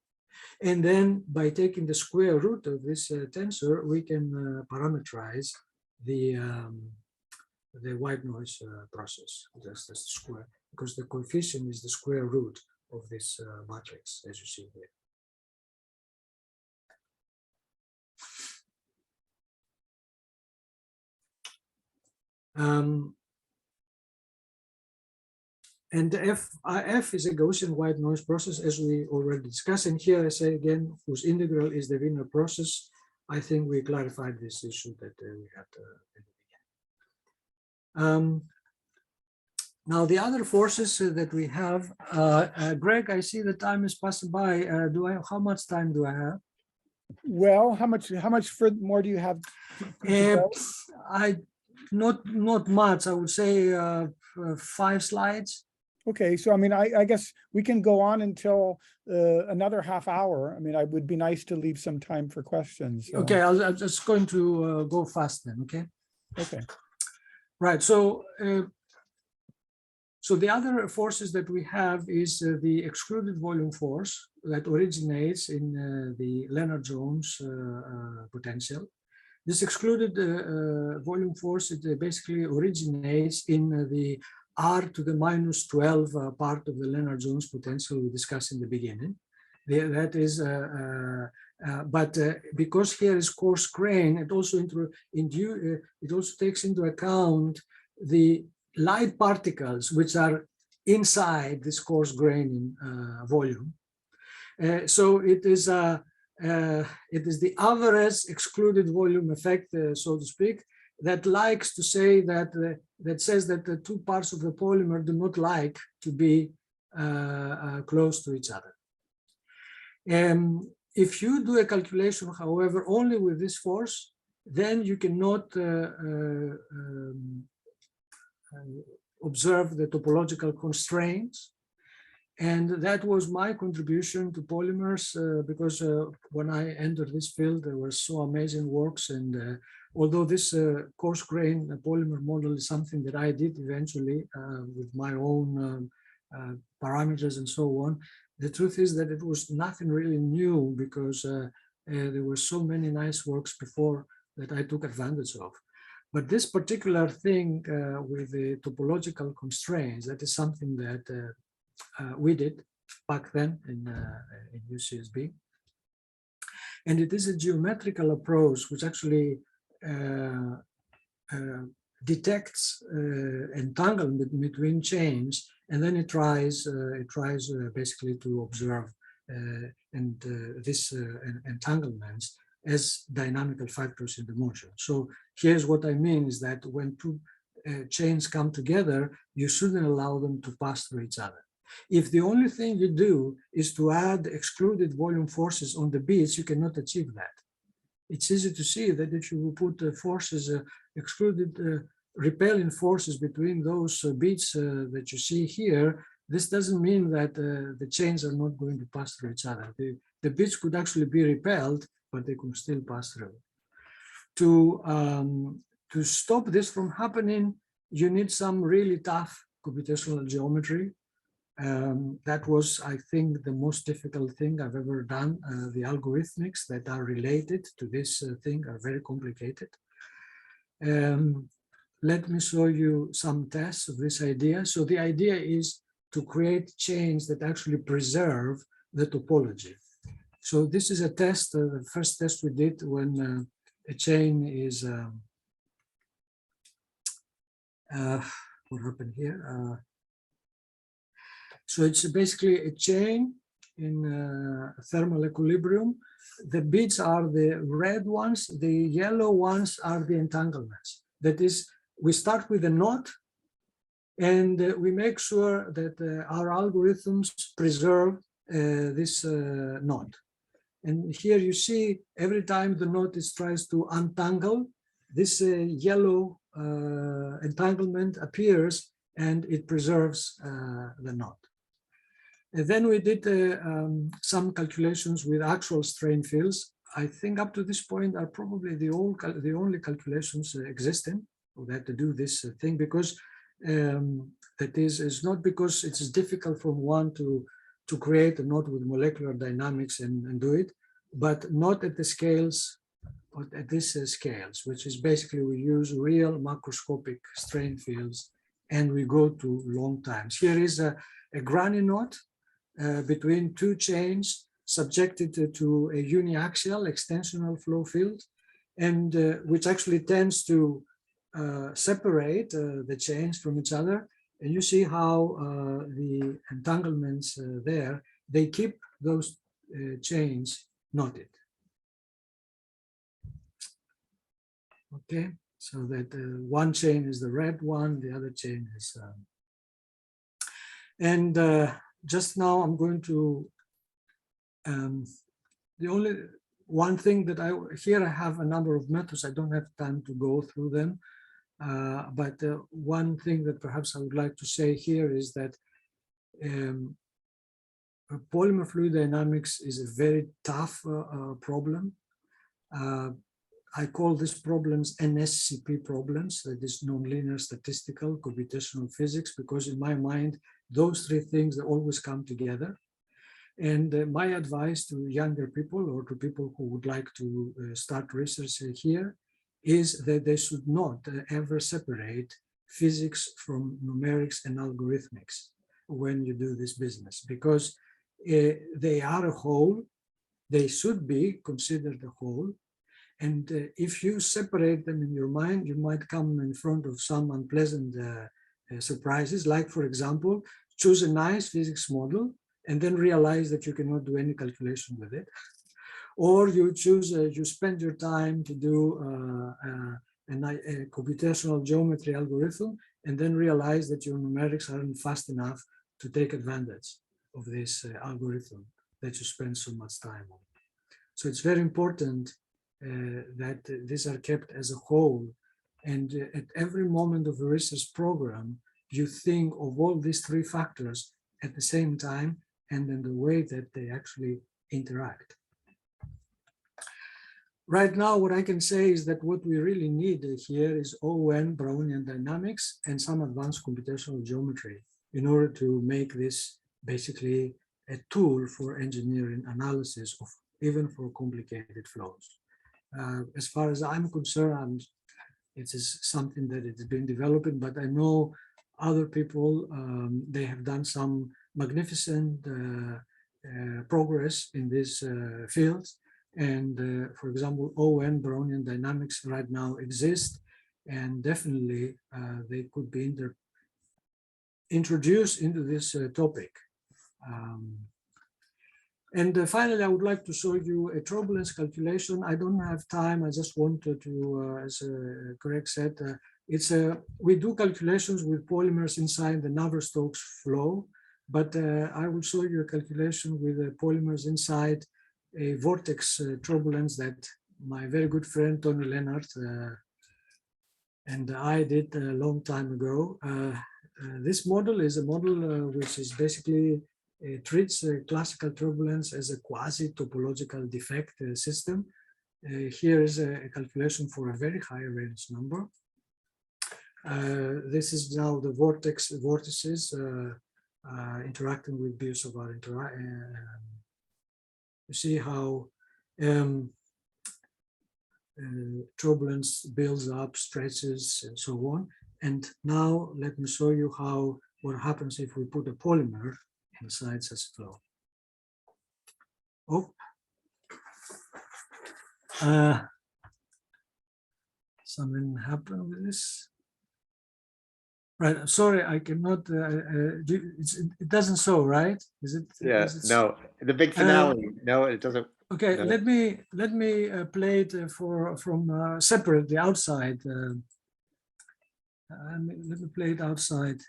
And then by taking the square root of this tensor, we can parameterize the white noise process. That's the square, because the coefficient is the square root of this matrix, as you see here. And F is a Gaussian white noise process, as we already discussed. And here I say again, whose integral is the Wiener process. I think we clarified this issue that we had in the beginning. Now the other forces that we have, Greg, I see the time is passing by. How much time do I have? Well, how much more do you have? Not much. I would say 5 slides. Okay, so I mean, I guess we can go on until another half hour. I mean, it would be nice to leave some time for questions. So. Okay, I'm just going to go fast then. Okay. Okay. Right. So, so the other forces that we have is the excluded volume force that originates in the Lennard-Jones potential. This excluded volume force, it basically originates in the R to the minus 12 part of the Lennard-Jones potential we discussed in the beginning. That is, but because here is coarse grain, it also takes into account the light particles which are inside this coarse grain volume. So it is the average excluded volume effect, so to speak, that likes to say that that says that the two parts of the polymer do not like to be close to each other. If you do a calculation, however, only with this force, then you cannot observe the topological constraints. And that was my contribution to polymers, because when I entered this field, there were so amazing works. And although this coarse grain polymer model is something that I did eventually with my own parameters and so on, the truth is that it was nothing really new, because there were so many nice works before that I took advantage of. But this particular thing with the topological constraints, that is something that we did back then in UCSB. And it is a geometrical approach which actually detects entanglement between chains, and then it tries basically to observe this entanglements as dynamical factors in the motion. So here's what I mean is that when two chains come together, you shouldn't allow them to pass through each other. If the only thing you do is to add excluded volume forces on the beads, you cannot achieve that. It's easy to see that if you put forces, excluded repelling forces between those beads that you see here, this doesn't mean that the chains are not going to pass through each other. The beads could actually be repelled, but they could still pass through. To stop this from happening, you need some really tough computational geometry. That was, I think, the most difficult thing I've ever done. The algorithmics that are related to this thing are very complicated. Let me show you some tests of this idea. So the idea is to create chains that actually preserve the topology. So this is a test, the first test we did when a chain is, what happened here? So it's basically a chain in thermal equilibrium. The beads are the red ones, the yellow ones are the entanglements. That is, we start with a knot, and we make sure that our algorithms preserve this knot. And here you see every time the knot tries to untangle, this yellow entanglement appears and it preserves the knot. And then we did some calculations with actual strain fields. I think up to this point are probably the only calculations existing that to do this thing, because that is, it's not because it's difficult from one to create a knot with molecular dynamics and do it, but not at the scales, or at these scales, which is basically we use real macroscopic strain fields and we go to long times. Here is a granny knot between two chains subjected to a uniaxial extensional flow field, and which actually tends to separate the chains from each other. And you see how the entanglements there, they keep those chains knotted. Okay, so that one chain is the red one, the other chain is, just now I'm going to, the only one thing that here I have a number of methods, I don't have time to go through them, but one thing that perhaps I would like to say here is that polymer fluid dynamics is a very tough problem. I call these problems NSCP problems, that is nonlinear statistical computational physics, because in my mind, those three things always come together. And my advice to younger people or to people who would like to start research here is that they should not ever separate physics from numerics and algorithmics when you do this business, because they are a whole, they should be considered a whole. And if you separate them in your mind, you might come in front of some unpleasant surprises, like, for example, choose a nice physics model and then realize that you cannot do any calculation with it. Or you choose, you spend your time to do a computational geometry algorithm and then realize that your numerics aren't fast enough to take advantage of this algorithm that you spend so much time on. So it's very important that these are kept as a whole And at every moment of the research program, you think of all these three factors at the same time and in the way that they actually interact. Right now, what I can say is that what we really need here is ON, Brownian dynamics, and some advanced computational geometry in order to make this basically a tool for engineering analysis of even for complicated flows. As far as I'm concerned, it is something that it's been developing, but I know other people, they have done some magnificent progress in this field. And for example, ON, Brownian dynamics right now exist, and definitely they could be introduced into this topic. And finally, I would like to show you a turbulence calculation. I don't have time. I just wanted to, as Greg said, we do calculations with polymers inside the Navier-Stokes flow, but I will show you a calculation with polymers inside a vortex turbulence that my very good friend Tony Leonard and I did a long time ago. This model is a model which is basically treats classical turbulence as a quasi-topological defect system. Here is a calculation for a very high Reynolds number. This is now the vortices interacting with Biot-Savart you see how turbulence builds up, stretches, and so on. And now let me show you what happens if we put a polymer inside such a flow. Oh, something happened with this. Right, sorry, I cannot, it doesn't show, right? Is it? Yeah, no, the big finale, no, it doesn't. Okay, no. let me play it from separate, the outside. Let me play it outside.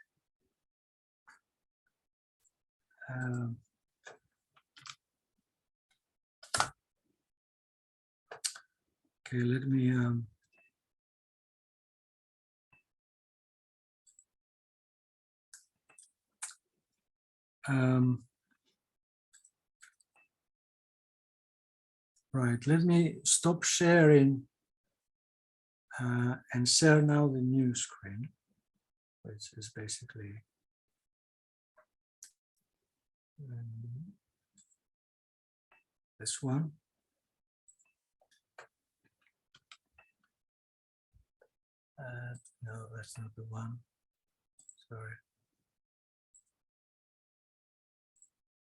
Okay, let me right, let me stop sharing and share now the new screen, which is basically this one. No, that's not the one. Sorry.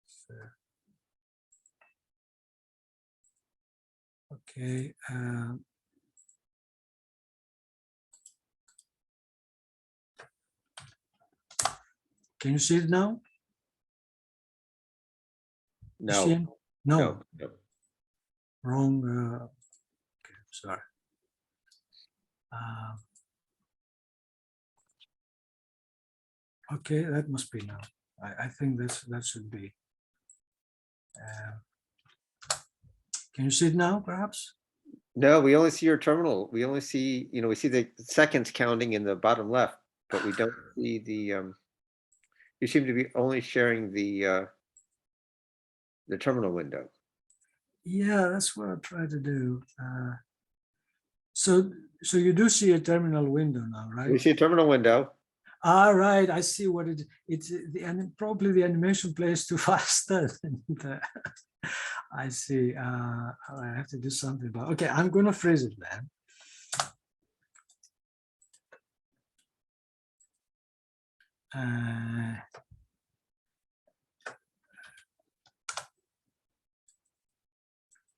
So, okay. Can you see it now? No. No. No. No. Wrong. Okay, sorry. Okay, that must be now. I think that should be. Can you see it now, perhaps? No, we only see your terminal. We only see, we see the seconds counting in the bottom left, but we don't see the. You seem to be only sharing the terminal window. Yeah, that's what I try to do. So you do see a terminal window now, right? We see a terminal window. All right, I see what it's probably the animation plays too fast. I see. I have to do something about. Okay, I'm going to freeze it then.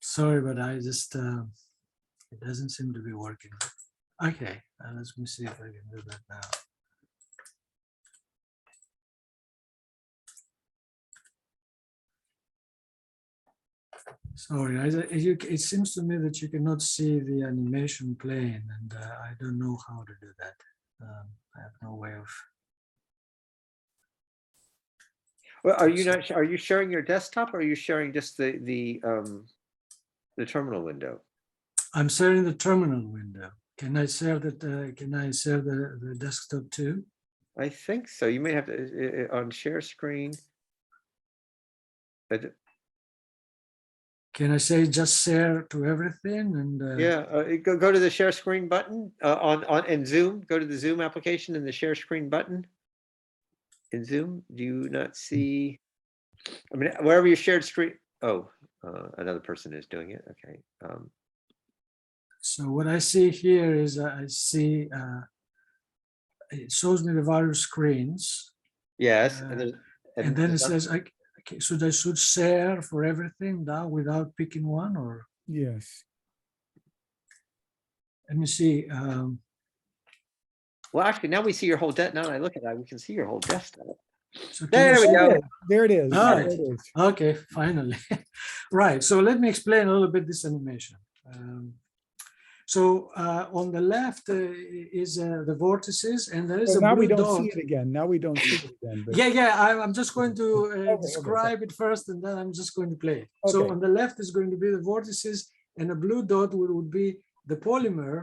Sorry, but I just it doesn't seem to be working. Okay, let me see if I can do that now. Sorry, it seems to me that you cannot see the animation playing, and I don't know how to do that. I have no way of. Well, are you not? Are you sharing your desktop, or are you sharing just the terminal window? I'm sharing the terminal window. Can I share that? Can I share the desktop too? I think so. You may have to on share screen. But Can I say just share to everything and yeah, go to the share screen button on in Zoom. Go to the Zoom application and the share screen button. In Zoom, do you not see? I mean, wherever you shared screen. Oh, another person is doing it. Okay. so what I see here is I see it shows me the various screens. Yes, And then it says, okay, so I should share for everything now without picking one, or Yes. let me see. well, actually, now we see your whole desk. Now that I look at that, we can see your whole desktop. So can There you we see go. that? There it is. All There right. it is. Okay, finally. Right. So let me explain a little bit this animation. So on the left is the vortices, and there is So a now we blue don't dot. see it again. Now we don't see it again. But Yeah, I'm just going to okay. describe it first, and then I'm just going to play it. So Okay. on the left is going to be the vortices, and a blue dot would be the polymer.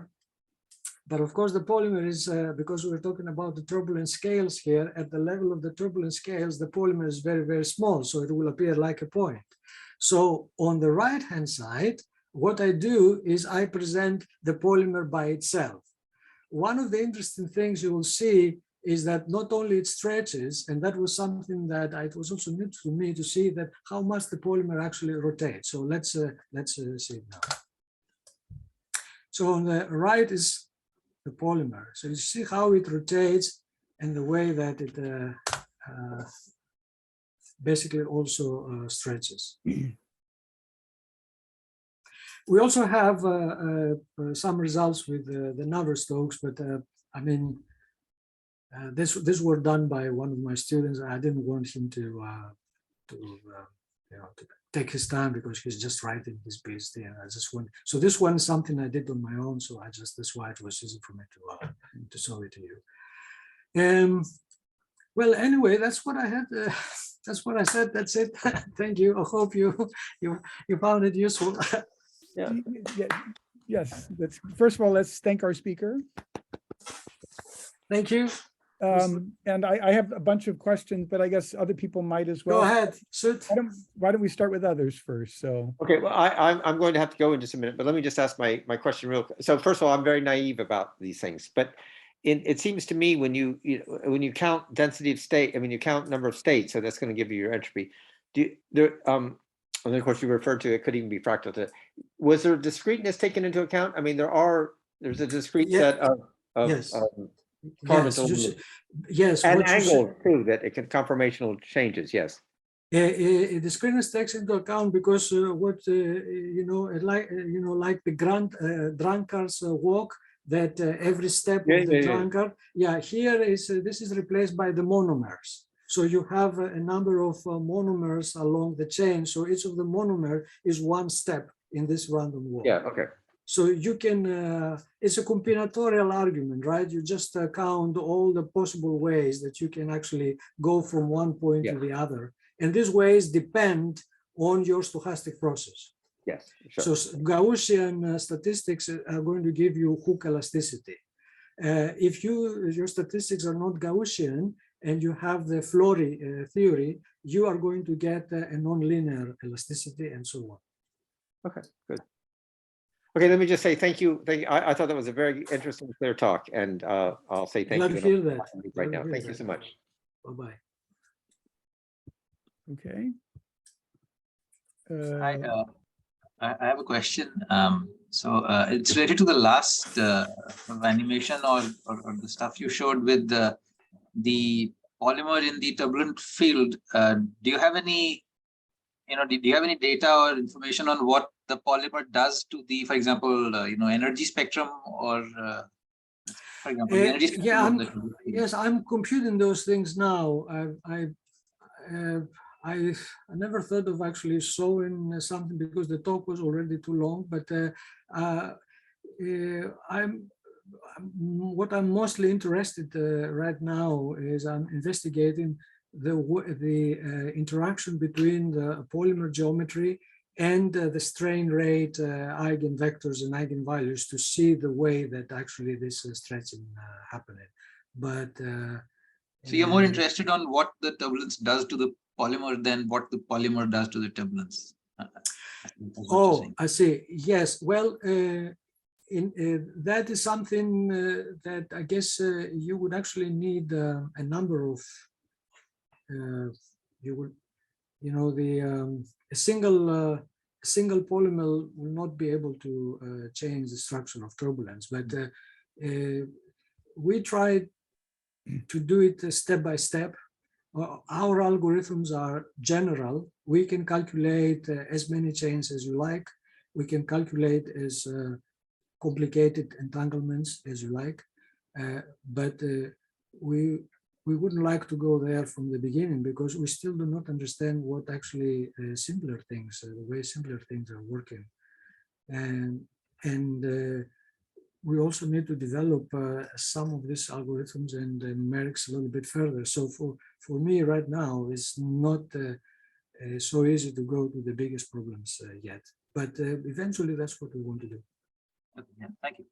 But of course, the polymer is, because we're talking about the turbulence scales here, at the level of the turbulence scales, the polymer is very, very small, so it will appear like a point. So on the right-hand side, what I do is I present the polymer by itself. One of the interesting things you will see is that not only it stretches, and that was something that it was also new to me to see that how much the polymer actually rotates. So let's see it now. So on the right is the polymer. So you see how it rotates and the way that it basically also stretches. We also have some results with the Navier-Stokes, but I mean, this were done by one of my students. I didn't want him to take his time because he's just writing his PhD, and I just want. So this one is something I did on my own. So that's why it was easy for me to show it to you. Well, anyway, that's what I had. That's what I said. That's it. Thank you. I hope you found it useful. Yeah. Yes. That's, first of all, let's thank our speaker. Thank you. And I have a bunch of questions, but I guess other people might as well. Go ahead. Shoot. Why don't we start with others first? So. Okay, well, I'm going to have to go in just a minute, but let me just ask my question real quick. So first of all, I'm very naive about these things, but it seems to me when you count density of state, I mean, you count number of states, so that's going to give you your entropy. And then of course you referred to it could even be fractal. Was there discreteness taken into account? I mean, there's a discrete set of yes. carbon Yes, and angles too, that it can conformational changes. Yes. The discreteness takes into account because like the drunkard's walk, that every step of the drunkard. Yeah, here is this is replaced by the monomers. So you have a number of monomers along the chain. So each of the monomer is one step in this random walk. Yeah. Okay. So you can, it's a combinatorial argument, right? You just count all the possible ways that you can actually go from one point to the other. And these ways depend on your stochastic process. Yes. Sure. So Gaussian statistics are going to give you hook elasticity. If your statistics are not Gaussian and you have the Flory theory, you are going to get a nonlinear elasticity and so on. Okay, good. Okay, let me just say thank you. I thought that was a very interesting, clear talk, and I'll say thank you. Glad to hear that. Right now, thank you so much. Bye-bye. Okay. I have a question. So it's related to the last animation or the stuff you showed with the polymer in the turbulent field. Do you have any, do you have any data or information on what the polymer does to the, for example, energy spectrum or, for example, the energy spectrum? Yes, I'm computing those things now. I never thought of actually showing something because the talk was already too long, but what I'm mostly interested right now is I'm investigating the interaction between the polymer geometry and the strain rate, eigenvectors and eigenvalues to see the way that actually this stretching happening. But So you're more interested on what the turbulence does to the polymer than what the polymer does to the turbulence. Oh, I see. Yes. Well, that is something that I guess you would actually need a number of. You would, a single polymer will not be able to change the structure of turbulence, but we tried to do it step by step. Our algorithms are general. We can calculate as many chains as you like. We can calculate as complicated entanglements as you like, but we wouldn't like to go there from the beginning because we still do not understand what actually simpler things, the way simpler things are working. And we also need to develop some of these algorithms and numerics a little bit further. So for me right now, it's not so easy to go to the biggest problems yet, but eventually that's what we want to do. Okay, yeah, thank you.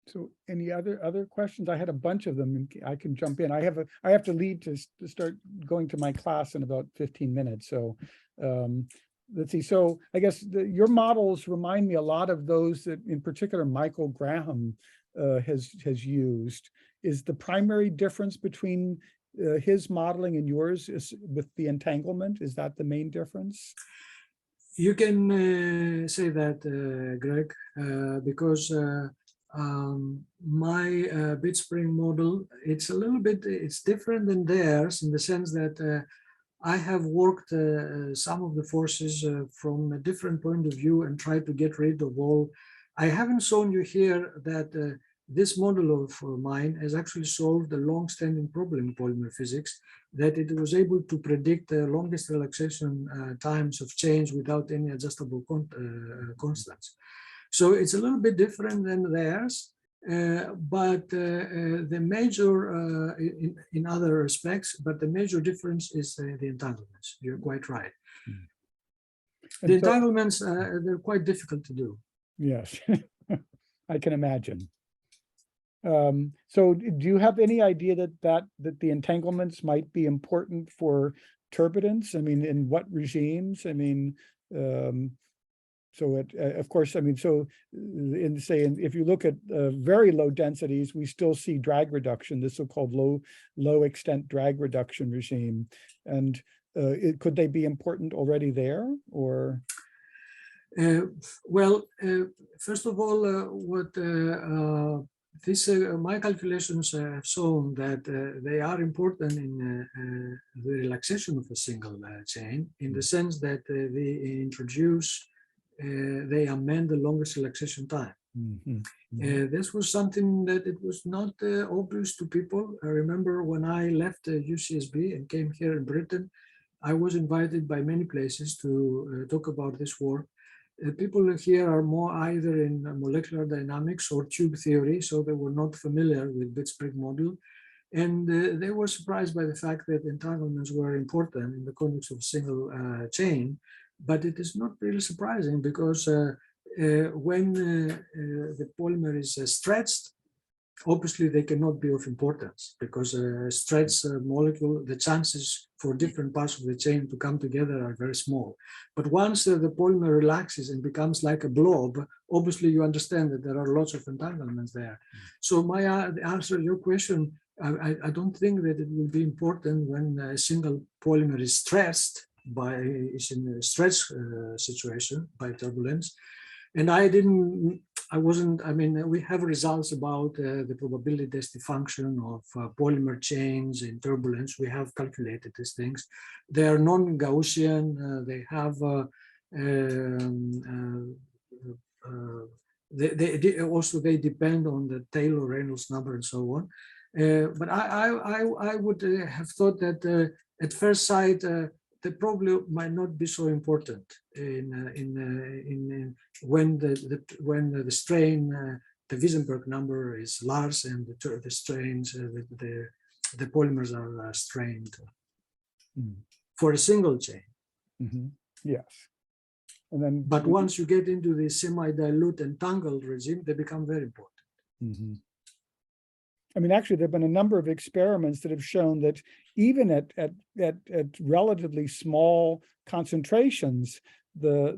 So any other questions? I had a bunch of them and I can jump in. I have to leave to start going to my class in about 15 minutes. So let's see. So I guess your models remind me a lot of those that in particular Michael Graham has used. Is the primary difference between his modeling and yours is with the entanglement? Is that the main difference? You can say that, Greg, because my bit spring model, it's a little bit, it's different than theirs in the sense that I have worked some of the forces from a different point of view and tried to get rid of all. I haven't shown you here that this model of mine has actually solved a long-standing problem in polymer physics, that it was able to predict the longest relaxation times of change without any adjustable constants. So it's a little bit different than theirs, but the major, in other respects, but the major difference is the entanglements. You're quite right. The entanglements, they're quite difficult to do. Yes, I can imagine. So do you have any idea that the entanglements might be important for turbulence? I mean, in what regimes? I mean, so of course, I mean, so if you look at very low densities, we still see drag reduction, the so-called low extent drag reduction regime. And could they be important already there, or? Well, first of all, what my calculations have shown that they are important in the relaxation of a single chain, in the sense that they introduce, they amend the longest relaxation time. This was something that it was not obvious to people. I remember when I left UCSB and came here in Britain, I was invited by many places to talk about this work. People here are more either in molecular dynamics or tube theory, so they were not familiar with bit spring model. And they were surprised by the fact that entanglements were important in the context of single chain. But it is not really surprising because when the polymer is stretched, obviously they cannot be of importance because a stretched molecule, the chances for different parts of the chain to come together are very small. But once the polymer relaxes and becomes like a blob, obviously you understand that there are lots of entanglements there. So my answer to your question, I don't think that it will be important when a single polymer is stressed is in a stress situation by turbulence. And I mean, we have results about the probability density function of polymer chains in turbulence. We have calculated these things. They are non-Gaussian. They have, they depend on the Taylor-Reynolds number and so on. But I would have thought that at first sight, the problem might not be so important when the strain, the Wiesenberg number is large and the strains, the polymers are strained for a single chain. Yes. And then. But once you get into the semi-dilute entangled regime, they become very important. Mhm. I mean, actually, there have been a number of experiments that have shown that even at relatively small concentrations, the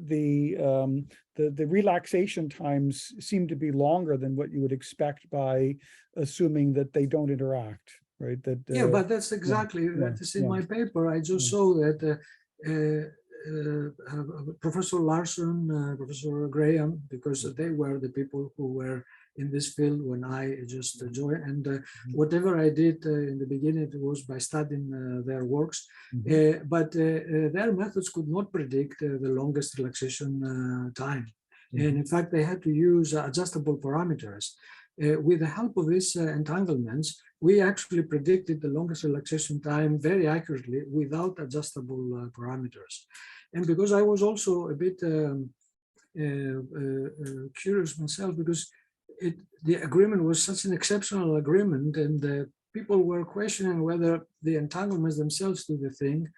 relaxation times seem to be longer than what you would expect by assuming that they don't interact, right? That Yeah, but that's exactly that is in my paper. I just saw that Professor Larson, Professor Graham, because they were the people who were in this field when I just joined, and whatever I did in the beginning, it was by studying their works, but their methods could not predict the longest relaxation time. And in fact, they had to use adjustable parameters. With the help of these entanglements, we actually predicted the longest relaxation time very accurately without adjustable parameters. And because I was also a bit curious myself, because the agreement was such an exceptional agreement, and people were questioning whether the entanglements themselves do the thing.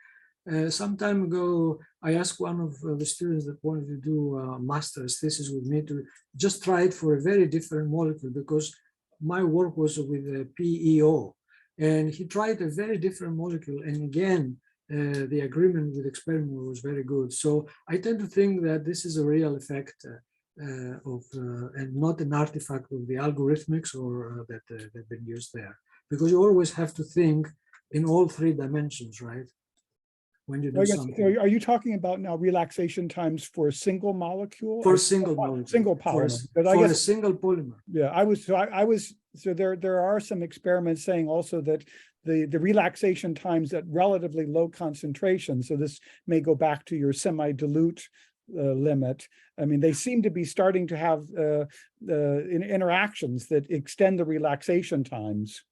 Some time ago, I asked one of the students that wanted to do a master's thesis with me to just try it for a very different molecule, because my work was with PEO, and he tried a very different molecule. And again, the agreement with experiment was very good. So I tend to think that this is a real effect and not an artifact of the algorithmics or that have been used there, because you always have to think in all three dimensions, right? When you do something. Are you talking about now relaxation times for a single molecule? For a single molecule. Single polymer. For a single polymer. Yeah, so there are some experiments saying also that the relaxation times at relatively low concentration, so this may go back to your semi-dilute limit. I mean, they seem to be starting to have interactions that extend the relaxation times.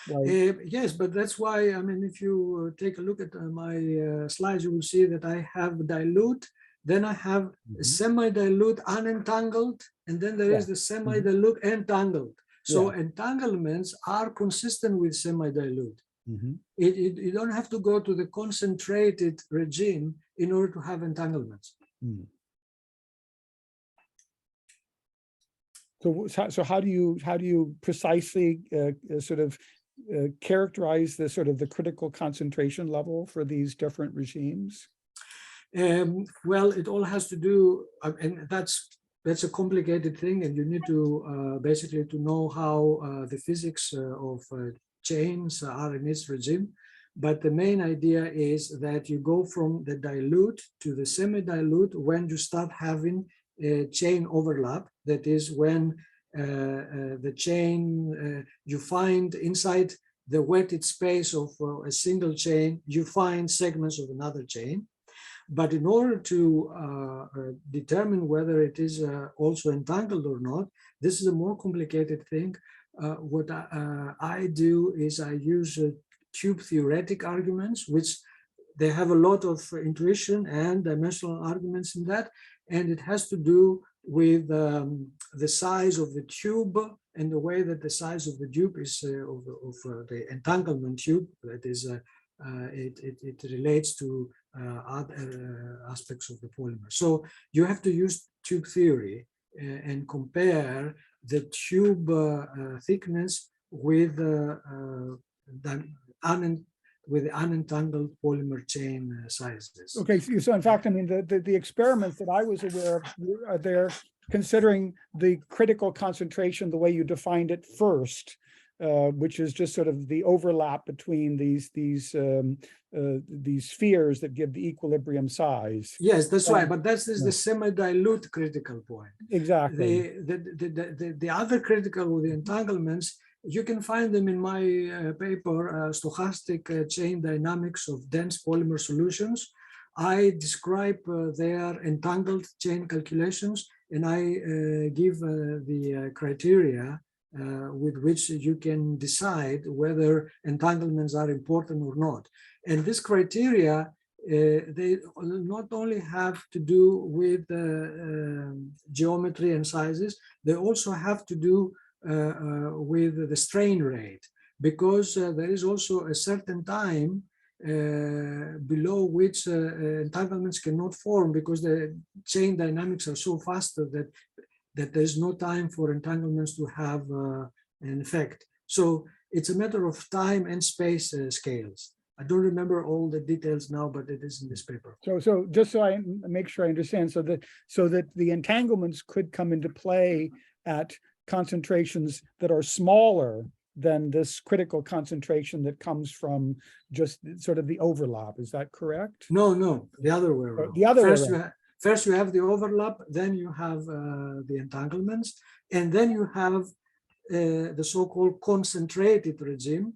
Right. Yes, but that's why, I mean, if you take a look at my slides, you will see that I have dilute, then I have semi-dilute unentangled, and then there is the semi-dilute entangled. So entanglements are consistent with semi-dilute. You don't have to go to the concentrated regime in order to have entanglements. So how do you precisely sort of characterize the sort of the critical concentration level for these different regimes? Well, it all has to do, and that's a complicated thing, and you need to basically to know how the physics of chains are in this regime. But the main idea is that you go from the dilute to the semi-dilute when you start having a chain overlap. That is when the chain, you find inside the wetted space of a single chain, you find segments of another chain. But in order to determine whether it is also entangled or not, this is a more complicated thing. What I do is I use tube theoretic arguments, which they have a lot of intuition and dimensional arguments in that. And it has to do with the size of the tube and the way that the size of the tube is of the entanglement tube. That is, it relates to other aspects of the polymer. So you have to use tube theory and compare the tube thickness with the unentangled polymer chain sizes. Okay, so in fact, I mean, the experiments that I was aware of are there considering the critical concentration the way you defined it first, which is just sort of the overlap between these spheres that give the equilibrium size. Yes, that's right. But that's the semi-dilute critical point. Exactly. The other critical with the entanglements, you can find them in my paper, Stochastic Chain Dynamics of Dense Polymer Solutions. I describe their entangled chain calculations, and I give the criteria with which you can decide whether entanglements are important or not. And this criteria, they not only have to do with geometry and sizes, they also have to do with the strain rate, because there is also a certain time below which entanglements cannot form because the chain dynamics are so fast that there's no time for entanglements to have an effect. So it's a matter of time and space scales. I don't remember all the details now, but it is in this paper. So just so I make sure I understand, so that the entanglements could come into play at concentrations that are smaller than this critical concentration that comes from just sort of the overlap. Is that correct? No, the other way around. The other way around. First you have the overlap, then you have the entanglements, and then you have the so-called concentrated regime.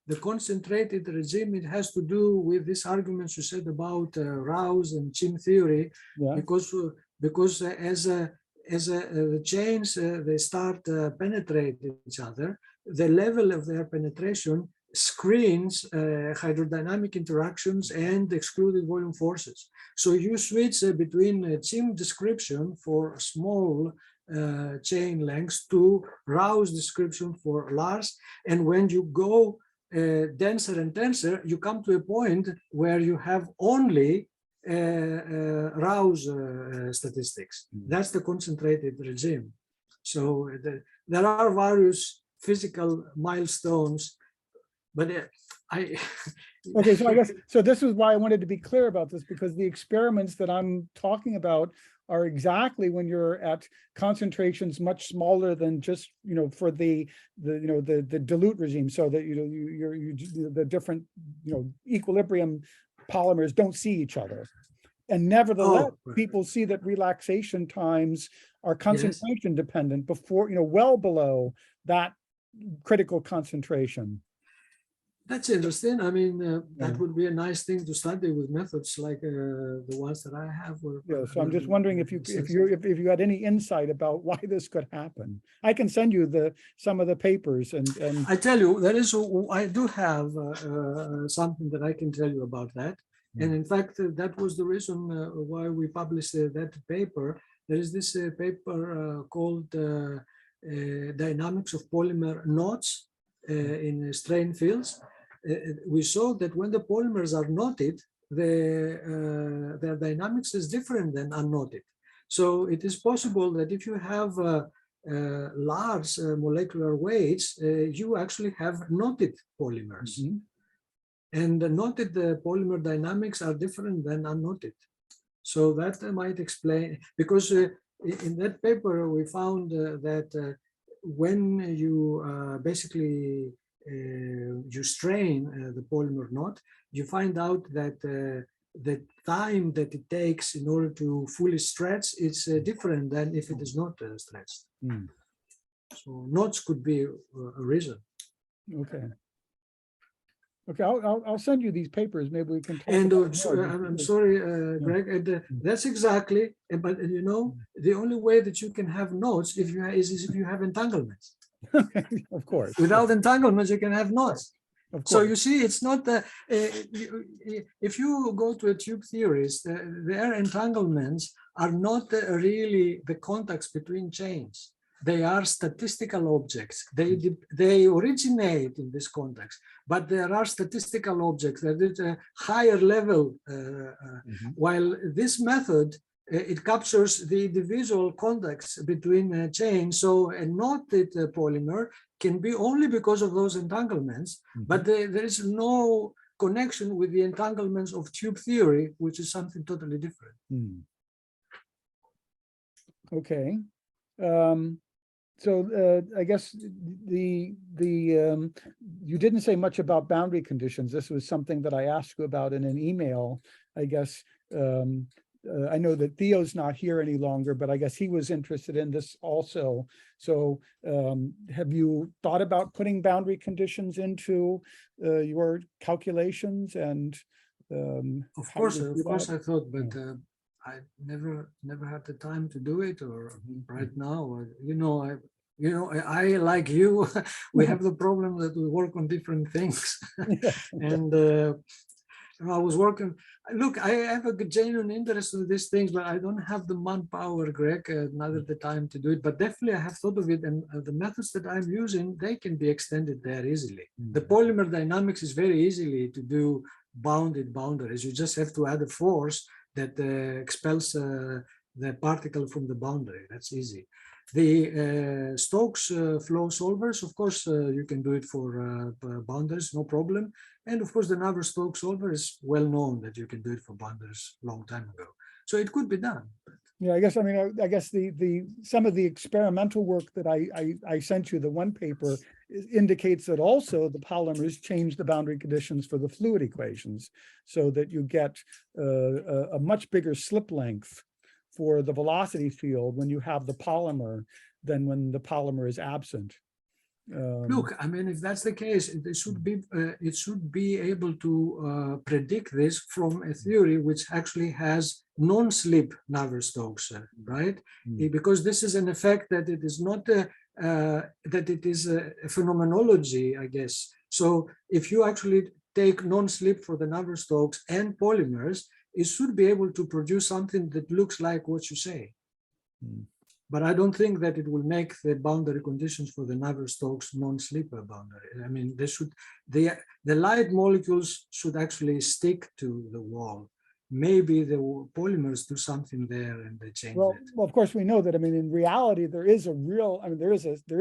The concentrated regime, it has to do with these arguments you said about Rao's and Chim theory, Yeah. because as the chains they start penetrating each other, the level of their penetration screens hydrodynamic interactions and excluded volume forces. So you switch between Chim description for small chain lengths to Rao's description for large, and when you go denser and denser, you come to a point where you have only Rao's statistics. That's the concentrated regime. So there are various physical milestones, but Okay, so I guess, so this is why I wanted to be clear about this, because the experiments that I'm talking about are exactly when you're at concentrations much smaller than just, for the dilute regime, so that, the different, equilibrium polymers don't see each other. And nevertheless, people see that relaxation times are concentration dependent before, well below that critical concentration. That's interesting. I mean, that would be a nice thing to study with methods like the ones that I have. Yeah, so I'm just wondering if you had any insight about why this could happen. I can send you some of the papers and I tell you, I do have something that I can tell you about that. And in fact, that was the reason why we published that paper. There is this paper called Dynamics of Polymer Knots in strain fields. We saw that when the polymers are knotted, their dynamics is different than unknotted. So it is possible that if you have large molecular weights, you actually have knotted polymers. And the knotted polymer dynamics are different than unknotted. So that might explain, because in that paper we found that when you basically you strain the polymer knot, you find out that the time that it takes in order to fully stretch is different than if it is not stretched. So knots could be a reason. Okay. Okay, I'll send you these papers. Maybe we can talk. And about I'm sorry, Greg. And, that's exactly. But the only way that you can have knots is if you have entanglements. Of course. Without entanglements, you can have knots. So you see, it's not if you go to a tube theorist, their entanglements are not really the contacts between chains. They are statistical objects. They originate in this context, but there are statistical objects that is a higher level. While this method, it captures the individual contacts between chains. So a knotted polymer can be only because of those entanglements, but there is no connection with the entanglements of tube theory, which is something totally different. Okay. So I guess you didn't say much about boundary conditions. This was something that I asked you about in an email. I guess I know that Theo's not here any longer, but I guess he was interested in this also. So have you thought about putting boundary conditions into your calculations? And of course I thought, but I never had the time to do it, or right now, I like you, we have the problem that we work on different things. And I was working, look, I have a genuine interest in these things, but I don't have the manpower, Greg, neither the time to do it, but definitely I have thought of it, and the methods that I'm using, they can be extended there easily. The polymer dynamics is very easily to do bounded boundaries. You just have to add a force that expels the particle from the boundary. That's easy. The Stokes flow solvers, of course, you can do it for boundaries, no problem. And of course, the Navier-Stokes solver is well known that you can do it for boundaries a long time ago. So it could be done. Yeah, I guess, I mean, I guess the some of the experimental work that I sent you, the one paper, indicates that also the polymers change the boundary conditions for the fluid equations so that you get a much bigger slip length for the velocity field when you have the polymer than when the polymer is absent. Look, I mean, if that's the case, it should be able to predict this from a theory which actually has non-slip Navier-Stokes, right? Because this is an effect that it is not that it is a phenomenology, I guess. So if you actually take non-slip for the Navier-Stokes and polymers, it should be able to produce something that looks like what you say. But I don't think that it will make the boundary conditions for the Navier-Stokes non-slipper boundary. I mean, the light molecules should actually stick to the wall. Maybe the polymers do something there and they change it. Well, of course, we know that. I mean, in reality, there is a real. I mean, there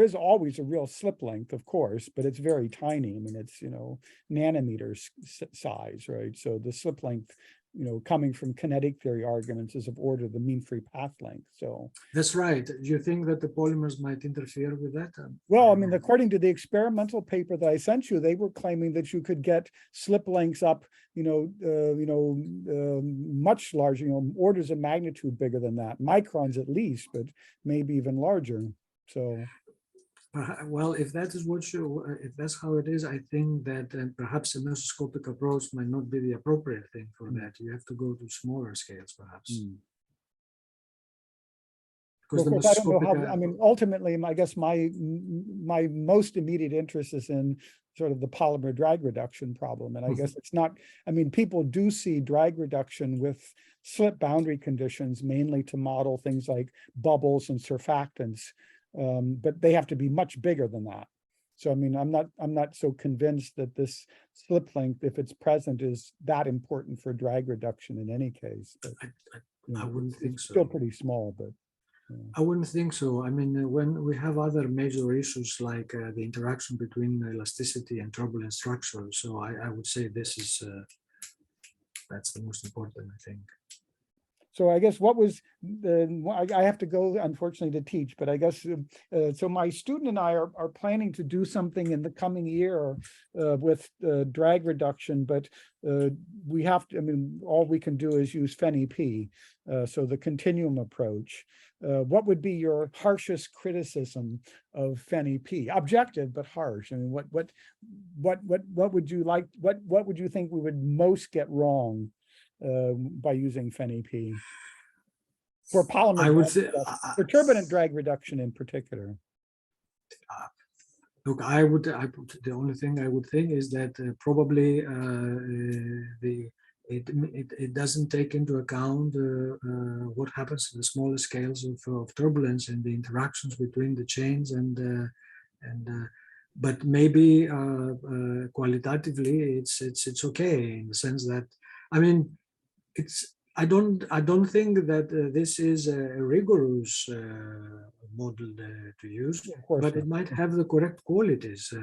is always a real slip length, of course, but it's very tiny. I mean, it's nanometers size, right? So the slip length, coming from kinetic theory arguments, is of order the mean free path length. So that's right. Do you think that the polymers might interfere with that? Well, I mean, according to the experimental paper that I sent you, they were claiming that you could get slip lengths up, much larger, orders of magnitude bigger than that, microns at least, but maybe even larger. So. Well, if that is if that's how it is, I think that perhaps a mesoscopic approach might not be the appropriate thing for that. You have to go to smaller scales, perhaps. Because well, I don't know how. I mean, ultimately, I guess my most immediate interest is in sort of the polymer drag reduction problem, and I guess it's not. I mean, people do see drag reduction with slip boundary conditions mainly to model things like bubbles and surfactants. But they have to be much bigger than that. So I mean, I'm not so convinced that this slip length, if it's present, is that important for drag reduction in any case. But, I wouldn't think so. Still pretty small, but. I wouldn't think so. I mean, when we have other major issues like the interaction between elasticity and turbulent structures, so I would say this is that's the most important, I think. So I guess what was I have to go, unfortunately, to teach, but I guess so my student and I are planning to do something in the coming year with drag reduction, but we have to, I mean, all we can do is use FENE-P, so the continuum approach. What would be your harshest criticism of FENE-P? Objective, but harsh. I mean, what would you like, what would you think we would most get wrong by using FENE-P for polymer? I would say for turbulent drag reduction in particular. Look, the only thing I would think is that probably it doesn't take into account what happens in the smaller scales of turbulence and the interactions between the chains but maybe qualitatively it's okay in the sense that, I mean, I don't think that this is a rigorous model to use, but it might have the correct qualities.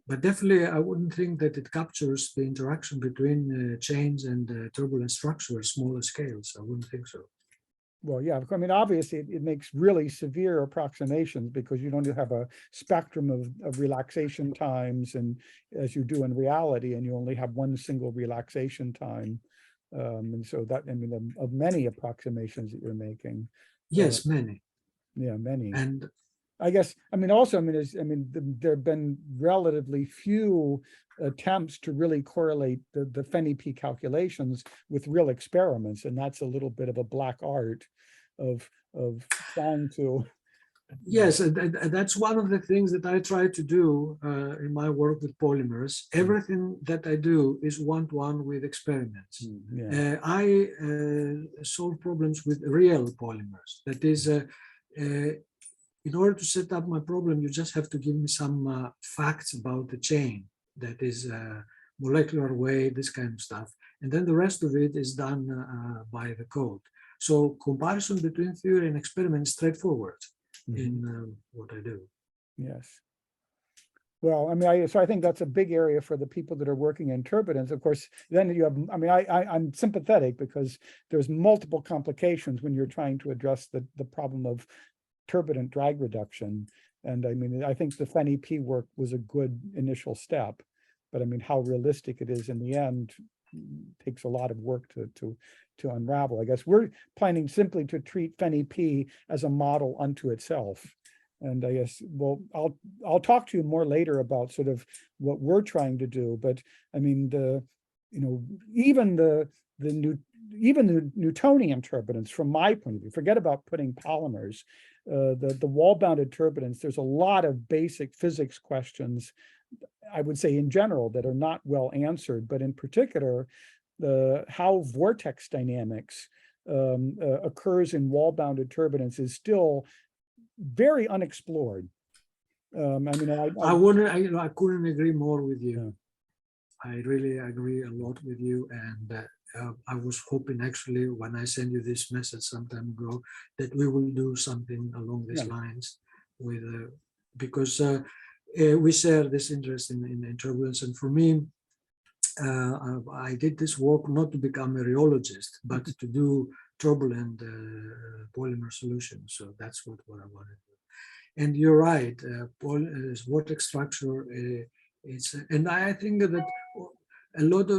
But definitely, I wouldn't think that it captures the interaction between chains and turbulent structures, smaller scales. I wouldn't think so. Well, yeah, I mean, obviously, it makes really severe approximations because you don't have a spectrum of relaxation times, and as you do in reality, and you only have one single relaxation time. And so that, I mean, of many approximations that you're making. Yes, many. Yeah, many. And I guess, I mean, also, there have been relatively few attempts to really correlate the FENE-P calculations with real experiments, and that's a little bit of a black art of trying to. Yes, that's one of the things that I try to do in my work with polymers. Everything that I do is one-to-one with experiments. Yeah. I solve problems with real polymers. That is, in order to set up my problem, you just have to give me some facts about the chain. That is molecular weight, this kind of stuff. And then the rest of it is done by the code. So comparison between theory and experiment is straightforward in what I do. Yes. Well, I mean, so I think that's a big area for the people that are working in turbulence. Of course, then you have, I mean, I'm sympathetic because there's multiple complications when you're trying to address the problem of turbulent drag reduction. And I mean, I think the FEN-EP work was a good initial step, but I mean, how realistic it is in the end takes a lot of work to unravel. I guess we're planning simply to treat FEN-EP as a model unto itself. And I guess, well, I'll talk to you more later about sort of what we're trying to do. But I mean, even the Newtonian turbulence, from my point of view, forget about putting polymers, the wall-bounded turbulence, there's a lot of basic physics questions, I would say in general, that are not well answered, but in particular, how vortex dynamics occurs in wall-bounded turbulence is still very unexplored. I mean, I couldn't agree more with you. Yeah. I really agree a lot with you, and I was hoping actually when I sent you this message some time ago that we will do something along these lines with because we share this interest in turbulence, and for me, I did this work not to become a rheologist, but to do turbulent polymer solutions. So that's what I wanted to do. And you're right, vortex structure is, and I think that not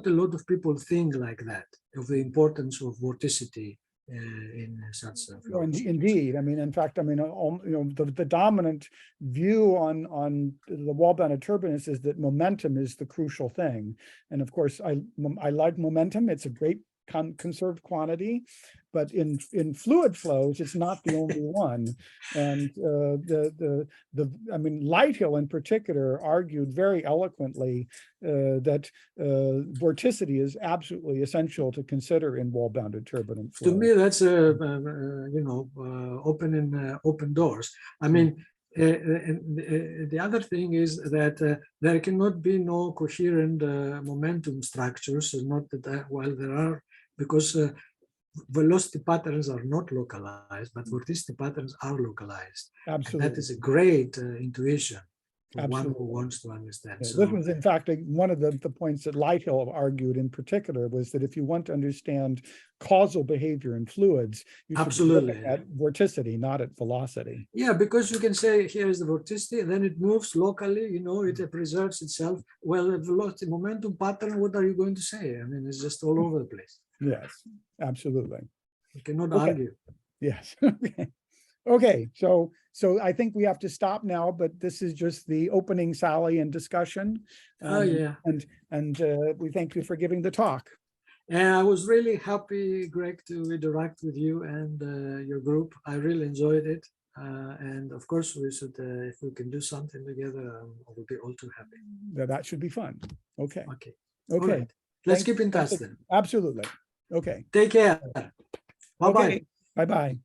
a lot of people think like that, of the importance of vorticity in such flows. Indeed. I mean, in fact, I mean, the dominant view on the wall-bounded turbulence is that momentum is the crucial thing. And of course, I like momentum. It's a great conserved quantity, but in fluid flows, it's not the only one. And I mean, Lighthill in particular argued very eloquently that vorticity is absolutely essential to consider in wall-bounded turbulent flow. To me, that's open doors. I mean, the other thing is that there cannot be no coherent momentum structures, not that while there are, because velocity patterns are not localized, but vorticity patterns are localized. Absolutely. And that is a great intuition for Absolutely. one who wants to understand. Yeah, so, this was, in fact, one of the points that Lighthill argued in particular was that if you want to understand causal behavior in fluids, you should absolutely look at vorticity, not at velocity. Yeah, because you can say here is the vorticity, and then it moves locally, it preserves itself. Well, the velocity momentum pattern, what are you going to say? I mean, it's just all over the place. Yes, absolutely. You cannot argue. Yes. Okay, so I think we have to stop now, but this is just the opening sally and discussion. Yeah. And we thank you for giving the talk. And I was really happy, Greg, to interact with you and your group. I really enjoyed it. And of course, we should, if we can do something together, I will be all too happy. That should be fun. Okay. Okay. Okay. Right. Let's keep in touch then. Absolutely. Okay. Take care. Bye-bye. Okay. Bye-bye.